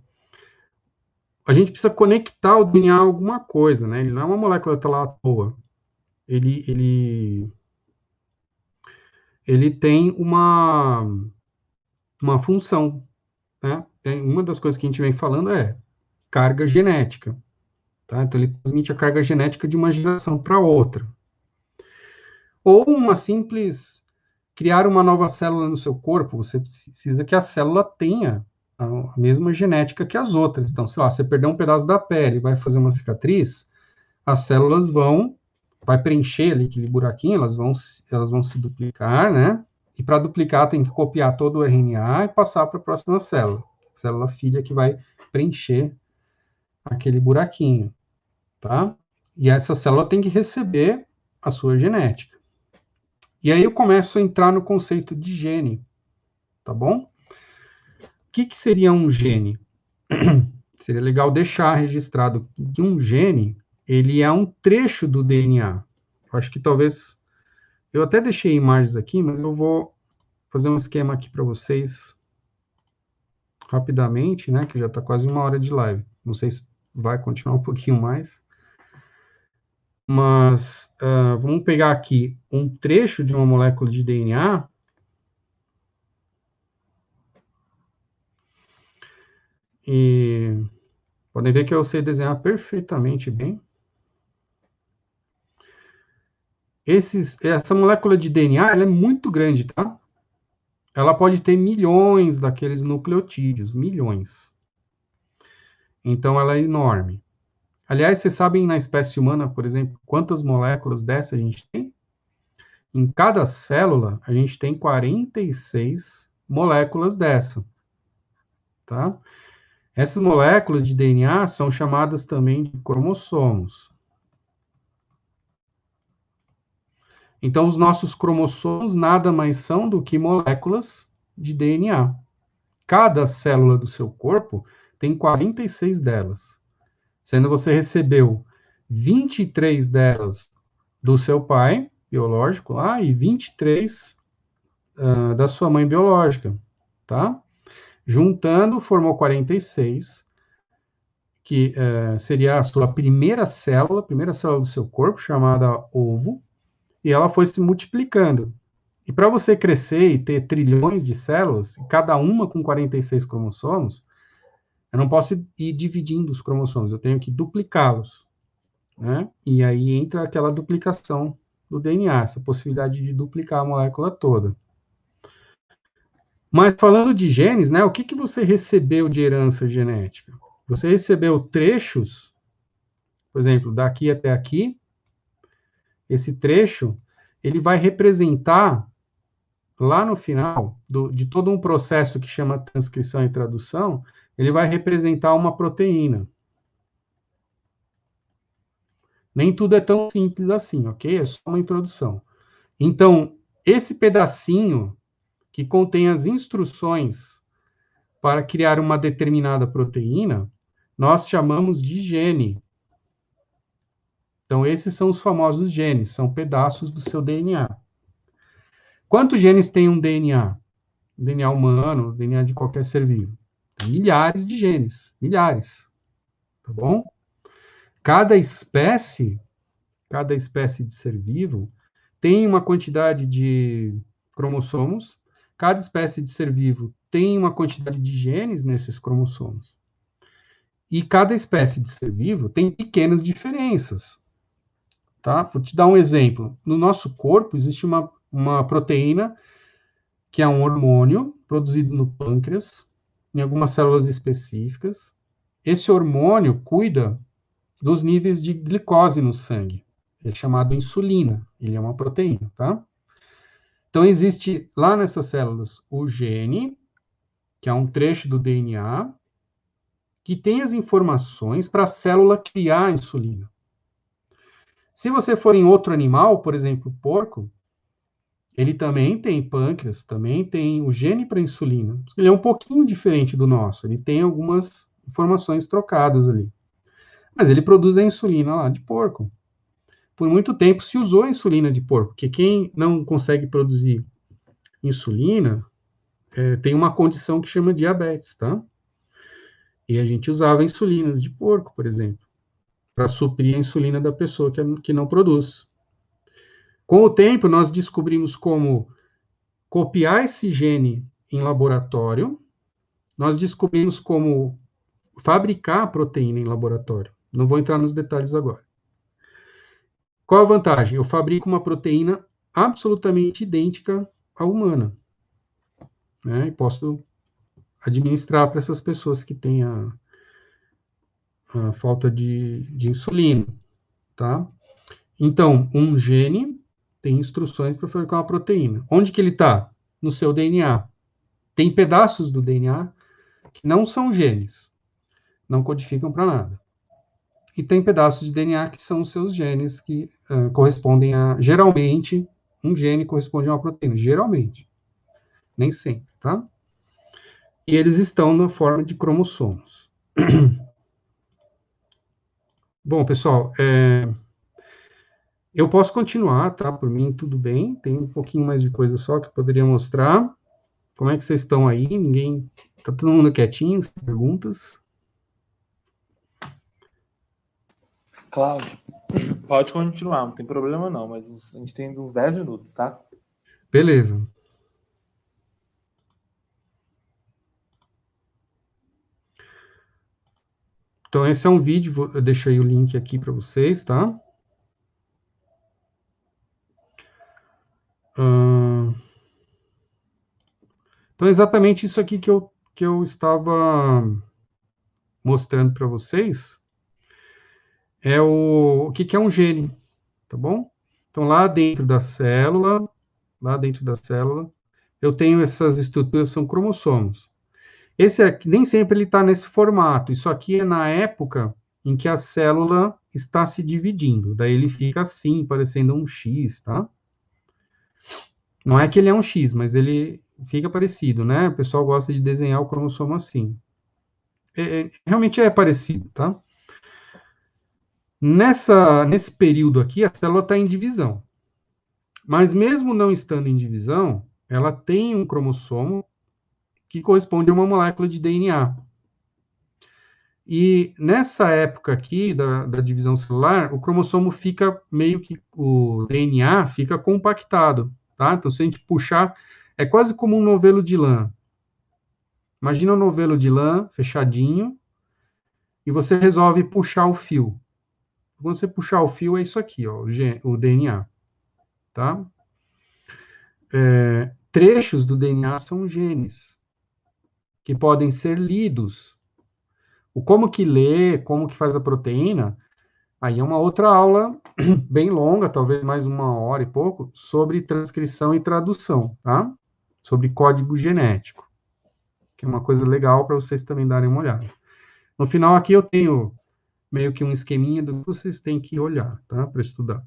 a gente precisa conectar o DNA a alguma coisa, né? Ele não é uma molécula que está lá à toa. Ele tem uma função, né? Uma das coisas que a gente vem falando é carga genética, tá? Então, ele transmite a carga genética de uma geração para outra. Ou uma simples criar uma nova célula no seu corpo, você precisa que a célula tenha a mesma genética que as outras. Então, sei lá, você perdeu um pedaço da pele e vai fazer uma cicatriz, as células vai preencher ali aquele buraquinho, elas vão se duplicar, né? E para duplicar tem que copiar todo o RNA e passar para a próxima célula filha que vai preencher aquele buraquinho, tá? E essa célula tem que receber a sua genética. E aí eu começo a entrar no conceito de gene, tá bom? O que seria um gene? Seria legal deixar registrado que um gene, ele é um trecho do DNA. Eu acho que talvez... Eu até deixei imagens aqui, mas eu vou fazer um esquema aqui para vocês rapidamente, né? Que já está quase 1 hora de live. Não sei se vai continuar um pouquinho mais. Mas vamos pegar aqui um trecho de uma molécula de DNA. E podem ver que eu sei desenhar perfeitamente bem. Essa molécula de DNA, ela é muito grande, tá? Ela pode ter milhões daqueles nucleotídeos, milhões. Então, ela é enorme. Aliás, vocês sabem na espécie humana, por exemplo, quantas moléculas dessa a gente tem? Em cada célula, a gente tem 46 moléculas dessa, tá? Essas moléculas de DNA são chamadas também de cromossomos. Então, os nossos cromossomos nada mais são do que moléculas de DNA. Cada célula do seu corpo tem 46 delas, sendo que você recebeu 23 delas do seu pai biológico lá e 23 da sua mãe biológica, tá? Juntando, formou 46, que seria a sua primeira célula do seu corpo, chamada ovo, e ela foi se multiplicando. E para você crescer e ter trilhões de células, cada uma com 46 cromossomos, eu não posso ir dividindo os cromossomos, eu tenho que duplicá-los, né? E aí entra aquela duplicação do DNA, essa possibilidade de duplicar a molécula toda. Mas falando de genes, né, o que você recebeu de herança genética? Você recebeu trechos, por exemplo, daqui até aqui. Esse trecho, ele vai representar, lá no final, de todo um processo que chama transcrição e tradução, ele vai representar uma proteína. Nem tudo é tão simples assim, ok? É só uma introdução. Então, esse pedacinho que contém as instruções para criar uma determinada proteína, nós chamamos de gene. Então, esses são os famosos genes, são pedaços do seu DNA. Quantos genes tem um DNA? DNA humano, DNA de qualquer ser vivo? milhares de genes, milhares, tá bom? Cada espécie de ser vivo tem uma quantidade de cromossomos, cada espécie de ser vivo tem uma quantidade de genes nesses cromossomos. E cada espécie de ser vivo tem pequenas diferenças, tá? Vou te dar um exemplo. No nosso corpo existe uma proteína que é um hormônio produzido no pâncreas, em algumas células específicas. Esse hormônio cuida dos níveis de glicose no sangue. É chamado insulina. Ele é uma proteína, tá? Então, existe lá nessas células o gene, que é um trecho do DNA, que tem as informações para a célula criar a insulina. Se você for em outro animal, por exemplo, o porco, ele também tem pâncreas, também tem o gene para insulina. Ele é um pouquinho diferente do nosso, ele tem algumas informações trocadas ali. Mas ele produz a insulina lá de porco. Por muito tempo se usou a insulina de porco, porque quem não consegue produzir insulina tem uma condição que chama diabetes, tá? E a gente usava insulinas de porco, por exemplo, para suprir a insulina da pessoa que não produz. Com o tempo, nós descobrimos como copiar esse gene em laboratório, nós descobrimos como fabricar a proteína em laboratório. Não vou entrar nos detalhes agora. Qual a vantagem? Eu fabrico uma proteína absolutamente idêntica à humana, né? E posso administrar para essas pessoas que têm a falta de insulina, tá? Então, um gene tem instruções para fabricar uma proteína. Onde que ele está? No seu DNA. Tem pedaços do DNA que não são genes, não codificam para nada. E tem pedaços de DNA que são os seus genes, que correspondem a... Geralmente, um gene corresponde a uma proteína. Geralmente. Nem sempre, tá? E eles estão na forma de cromossomos. Bom, pessoal, eu posso continuar, tá? Por mim, tudo bem. Tem um pouquinho mais de coisa só que eu poderia mostrar. Como é que vocês estão aí? Ninguém... Tá todo mundo quietinho? Sem perguntas? Cláudio, pode continuar, não tem problema não, mas a gente tem uns 10 minutos, tá? Beleza. Então, esse é um vídeo, eu deixei o link aqui para vocês, tá? Então, exatamente isso aqui que eu estava mostrando para vocês é o que é um gene, tá bom? Então, lá dentro da célula, eu tenho essas estruturas, são cromossomos. Esse aqui, nem sempre ele está nesse formato. Isso aqui é na época em que a célula está se dividindo. Daí ele fica assim, parecendo um X, tá? Não é que ele é um X, mas ele fica parecido, né? O pessoal gosta de desenhar o cromossomo assim. Realmente é parecido, tá? Nesse período aqui, a célula está em divisão. Mas mesmo não estando em divisão, ela tem um cromossomo que corresponde a uma molécula de DNA. E nessa época aqui da divisão celular, o cromossomo fica meio que, o DNA fica compactado, tá? Então, se a gente puxar, é quase como um novelo de lã. Imagina um novelo de lã fechadinho, e você resolve puxar o fio. Quando você puxar o fio, é isso aqui, ó, o DNA, tá? Trechos do DNA são genes, que podem ser lidos. O como que lê, como que faz a proteína, aí é uma outra aula bem longa, talvez mais 1 hora e pouco, sobre transcrição e tradução, tá? Sobre código genético, que é uma coisa legal para vocês também darem uma olhada. No final aqui eu tenho meio que um esqueminha do que vocês têm que olhar, tá? Para estudar.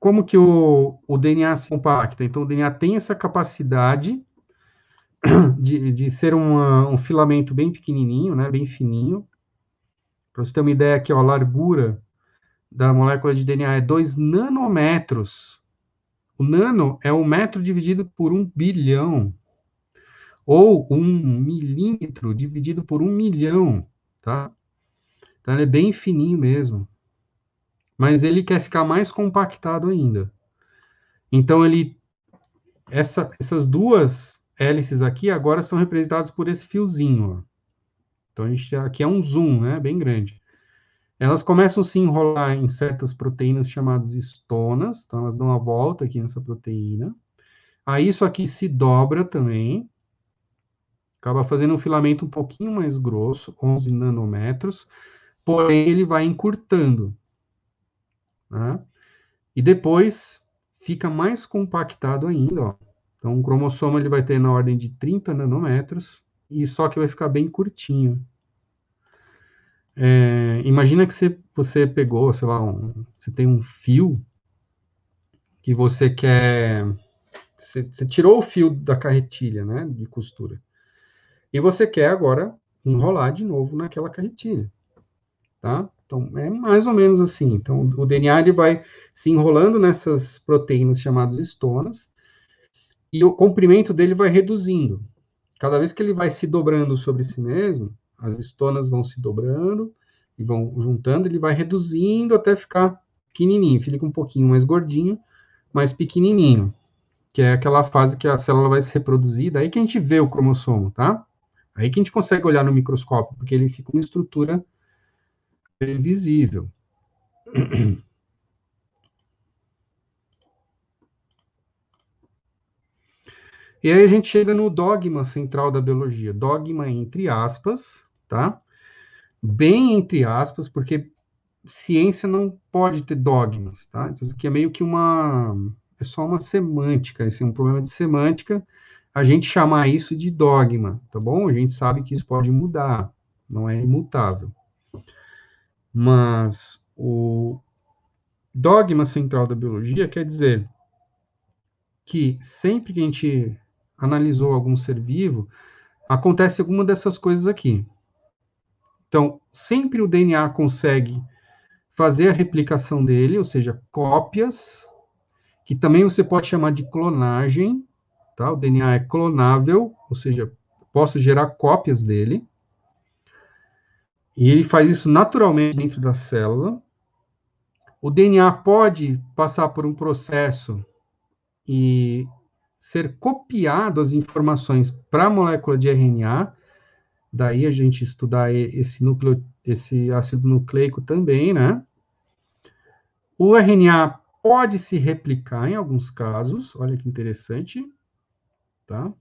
Como que o DNA se compacta? Então, o DNA tem essa capacidade de ser um filamento bem pequenininho, né, bem fininho. Para você ter uma ideia aqui, ó, a largura da molécula de DNA é 2 nanômetros. O nano é 1 metro dividido por 1 bilhão, ou 1 milímetro dividido por 1 milhão, tá? Então, ele é bem fininho mesmo. Mas ele quer ficar mais compactado ainda. Então, essas duas hélices aqui agora são representadas por esse fiozinho, ó. Então, aqui é um zoom, né? Bem grande. Elas começam a se enrolar em certas proteínas chamadas estonas. Então, elas dão uma volta aqui nessa proteína. Aí, isso aqui se dobra também. Acaba fazendo um filamento um pouquinho mais grosso, 11 nanômetros. Porém, ele vai encurtando, né? E depois fica mais compactado ainda, ó. Então, o cromossomo ele vai ter na ordem de 30 nanômetros, e só que vai ficar bem curtinho. Imagina que você pegou, sei lá, você tem um fio que você quer... Você tirou o fio da carretilha, né, de costura. E você quer agora enrolar de novo naquela carretilha, tá? Então, é mais ou menos assim. Então, o DNA ele vai se enrolando nessas proteínas chamadas estonas, e o comprimento dele vai reduzindo. Cada vez que ele vai se dobrando sobre si mesmo, as estonas vão se dobrando e vão juntando, ele vai reduzindo até ficar pequenininho, fica um pouquinho mais gordinho, mais pequenininho, que é aquela fase que a célula vai se reproduzir, daí que a gente vê o cromossomo, tá? Aí que a gente consegue olhar no microscópio, porque ele fica uma estrutura visível. E aí a gente chega no dogma central da biologia. Dogma entre aspas, tá? Bem entre aspas, porque ciência não pode ter dogmas, tá? Então, isso aqui é meio que é só uma semântica, esse é um problema de semântica, a gente chamar isso de dogma, tá bom? A gente sabe que isso pode mudar, não é imutável. Mas o dogma central da biologia quer dizer que sempre que a gente analisou algum ser vivo, acontece alguma dessas coisas aqui. Então, sempre o DNA consegue fazer a replicação dele, ou seja, cópias, que também você pode chamar de clonagem, tá? O DNA é clonável, ou seja, posso gerar cópias dele. E ele faz isso naturalmente dentro da célula. O DNA pode passar por um processo e ser copiado as informações para a molécula de RNA, daí a gente estudar esse ácido nucleico também, né? O RNA pode se replicar em alguns casos, olha que interessante, tá?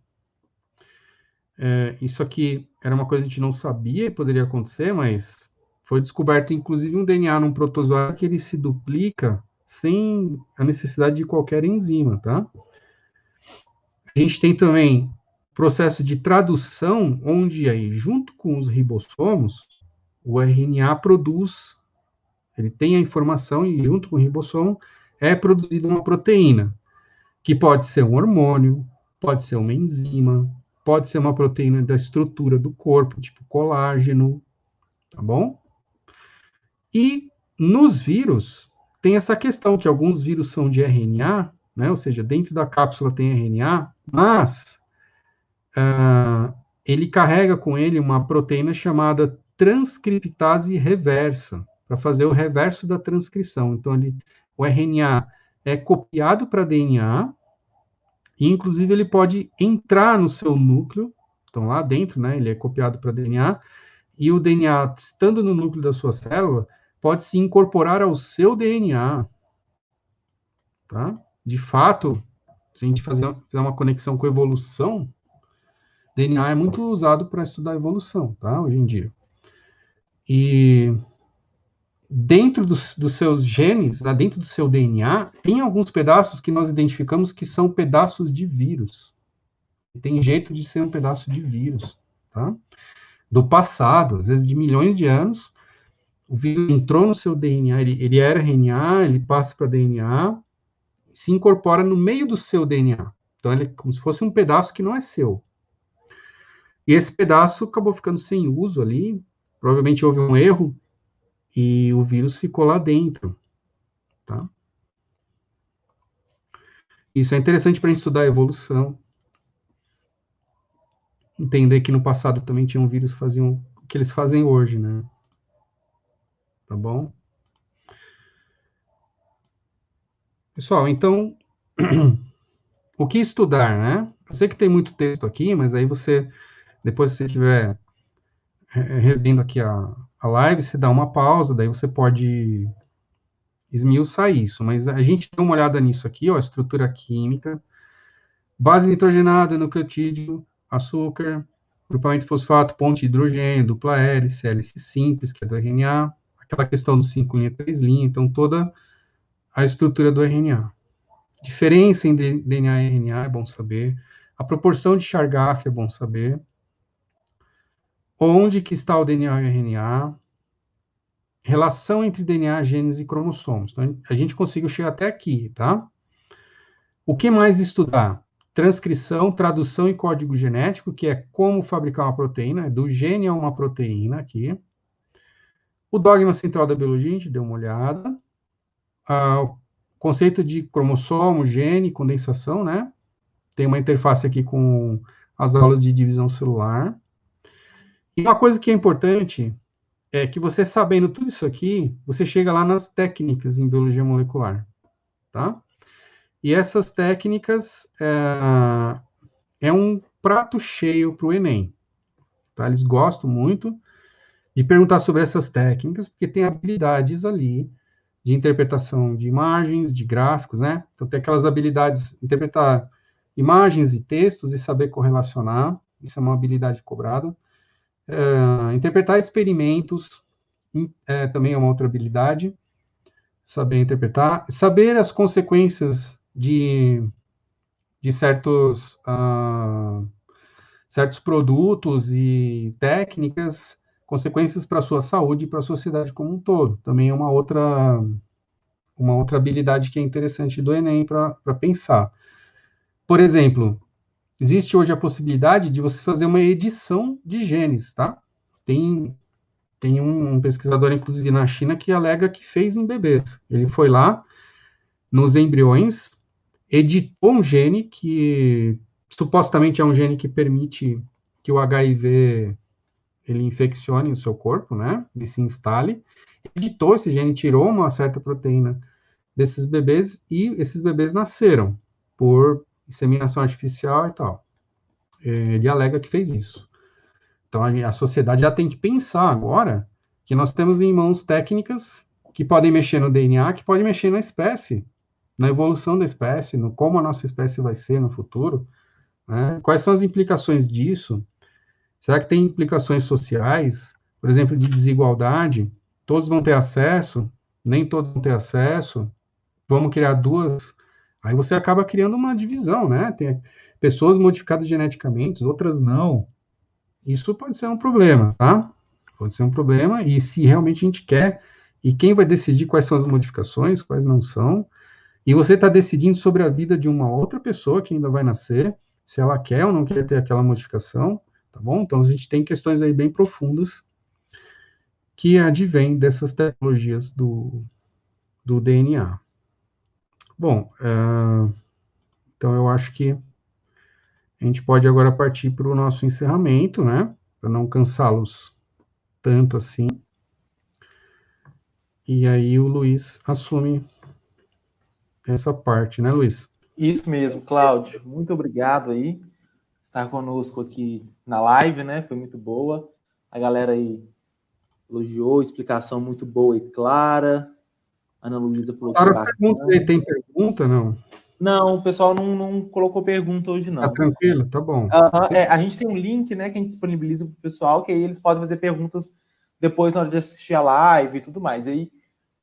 Isso aqui era uma coisa que a gente não sabia e poderia acontecer, mas foi descoberto, inclusive, um DNA num protozoário que ele se duplica sem a necessidade de qualquer enzima, tá? A gente tem também processo de tradução, onde aí, junto com os ribossomos, o RNA produz, ele tem a informação e junto com o ribossomo é produzida uma proteína, que pode ser um hormônio, pode ser uma enzima, pode ser uma proteína da estrutura do corpo, tipo colágeno, tá bom? E nos vírus, tem essa questão que alguns vírus são de RNA, né? Ou seja, dentro da cápsula tem RNA, mas ele carrega com ele uma proteína chamada transcriptase reversa, para fazer o reverso da transcrição. Então, o RNA é copiado para DNA, e inclusive ele pode entrar no seu núcleo, então lá dentro, né, ele é copiado para DNA, e o DNA, estando no núcleo da sua célula, pode se incorporar ao seu DNA, tá? De fato, se a gente fizer uma conexão com evolução, DNA é muito usado para estudar evolução, tá? Hoje em dia. E dentro dos seus genes, lá dentro do seu DNA, tem alguns pedaços que nós identificamos que são pedaços de vírus. Tem jeito de ser um pedaço de vírus, tá? Do passado, às vezes de milhões de anos, o vírus entrou no seu DNA, ele era RNA, ele passa para DNA, se incorpora no meio do seu DNA. Então, ele é como se fosse um pedaço que não é seu. E esse pedaço acabou ficando sem uso ali, provavelmente houve um erro, e o vírus ficou lá dentro, tá? Isso é interessante para a gente estudar a evolução, entender que no passado também tinham vírus que faziam o que eles fazem hoje, né? Tá bom? Pessoal, então, o que estudar, né? Eu sei que tem muito texto aqui, mas aí você, depois que você estiver revendo aqui a live, você dá uma pausa, daí você pode esmiuçar isso. Mas a gente deu uma olhada nisso aqui, ó, estrutura química, base nitrogenada, nucleotídeo, açúcar, grupamento fosfato, ponte de hidrogênio, dupla hélice, hélice simples, que é do RNA, aquela questão do 5' 3', então toda a estrutura do RNA. Diferença entre DNA e RNA é bom saber. A proporção de Chargaff é bom saber. Onde que está o DNA e o RNA? Relação entre DNA, genes e cromossomos. Então, a gente conseguiu chegar até aqui, tá? O que mais estudar? Transcrição, tradução e código genético, que é como fabricar uma proteína, do gene a uma proteína aqui. O dogma central da biologia, a gente deu uma olhada. O conceito de cromossomo, gene, condensação, né? Tem uma interface aqui com as aulas de divisão celular. E uma coisa que é importante é que você sabendo tudo isso aqui, você chega lá nas técnicas em biologia molecular, tá? E essas técnicas é um prato cheio para o Enem, tá? Eles gostam muito de perguntar sobre essas técnicas, porque tem habilidades ali de interpretação de imagens, de gráficos, né? Então, tem aquelas habilidades, interpretar imagens e textos e saber correlacionar, isso é uma habilidade cobrada. Interpretar experimentos também é uma outra habilidade, saber interpretar. Saber as consequências de certos produtos e técnicas, consequências para a sua saúde e para a sociedade como um todo. Também é uma outra habilidade que é interessante do Enem para pensar. Por exemplo, existe hoje a possibilidade de você fazer uma edição de genes, tá? Tem um pesquisador, inclusive, na China, que alega que fez em bebês. Ele foi lá, nos embriões, editou um gene que supostamente é um gene que permite que o HIV ele infeccione o seu corpo, né? Ele se instale. Editou esse gene, tirou uma certa proteína desses bebês e esses bebês nasceram por inseminação artificial e tal. Ele alega que fez isso. Então, a sociedade já tem que pensar agora que nós temos em mãos técnicas que podem mexer no DNA, que podem mexer na espécie, na evolução da espécie, no como a nossa espécie vai ser no futuro, né? Quais são as implicações disso? Será que tem implicações sociais, por exemplo, de desigualdade? Todos vão ter acesso? Nem todos vão ter acesso? Vamos criar duas? Aí você acaba criando uma divisão, né? Tem pessoas modificadas geneticamente, outras não. Isso pode ser um problema, tá? Pode ser um problema, e se realmente a gente quer, e quem vai decidir quais são as modificações, quais não são, e você está decidindo sobre a vida de uma outra pessoa que ainda vai nascer, se ela quer ou não quer ter aquela modificação, tá bom? Então a gente tem questões aí bem profundas que advêm dessas tecnologias do DNA. Bom, então eu acho que a gente pode agora partir para o nosso encerramento, né? Para não cansá-los tanto assim. E aí o Luiz assume essa parte, né, Luiz? Isso mesmo, Cláudio. Muito obrigado aí por estar conosco aqui na live, né? Foi muito boa. A galera aí elogiou, explicação muito boa e clara. Ana Luísa falou que foi Agora as perguntas aí, bacana. tem pergunta, não? Não, o pessoal não colocou pergunta hoje, Tá não. tranquilo? Tá bom. A gente tem um link, né, que a gente disponibiliza para o pessoal, que aí eles podem fazer perguntas depois na hora de assistir a live e tudo mais. E aí,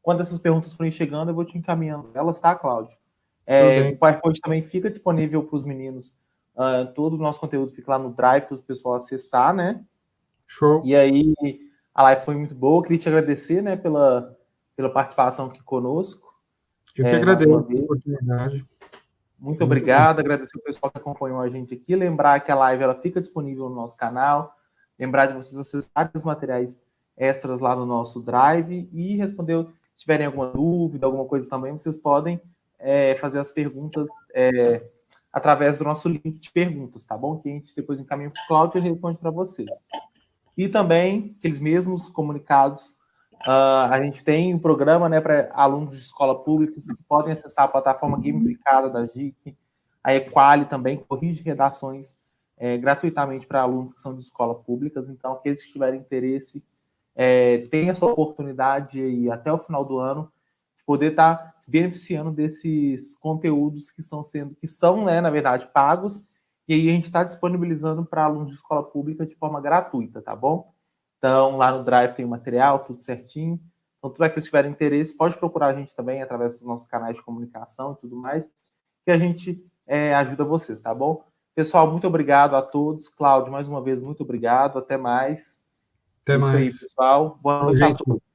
quando essas perguntas forem chegando, eu vou te encaminhando elas, tá, Cláudio? Tudo bem. O PowerPoint também fica disponível para os meninos. Todo o nosso conteúdo fica lá no Drive para o pessoal acessar, né? Show. E aí, a live foi muito boa. Queria te agradecer, né, pela participação aqui conosco. Eu que Mais uma agradeço a vez. oportunidade. Muito obrigado, agradecer o pessoal que acompanhou a gente aqui. Lembrar que a live ela fica disponível no nosso canal. Lembrar de vocês acessarem os materiais extras lá no nosso Drive e responder, se tiverem alguma dúvida, alguma coisa também, vocês podem fazer as perguntas através do nosso link de perguntas, tá bom? Que a gente depois encaminha para o Cláudio e ele responde para vocês. E também, aqueles mesmos comunicados, a gente tem um programa, né, para alunos de escola pública que podem acessar a plataforma gamificada da GIC. A Equali também corrige redações gratuitamente para alunos que são de escola públicas. Então, aqueles que tiverem interesse, tem essa oportunidade aí até o final do ano de poder estar se beneficiando desses conteúdos que são, né, na verdade, pagos, e aí a gente está disponibilizando para alunos de escola pública de forma gratuita, tá bom? Então, lá no Drive tem o material, tudo certinho. Então, tudo aquilo que tiver interesse, pode procurar a gente também através dos nossos canais de comunicação e tudo mais, que a gente ajuda vocês, tá bom? Pessoal, muito obrigado a todos. Cláudio, mais uma vez, muito obrigado. Até mais. Até Isso mais. aí, pessoal. Boa noite a todos.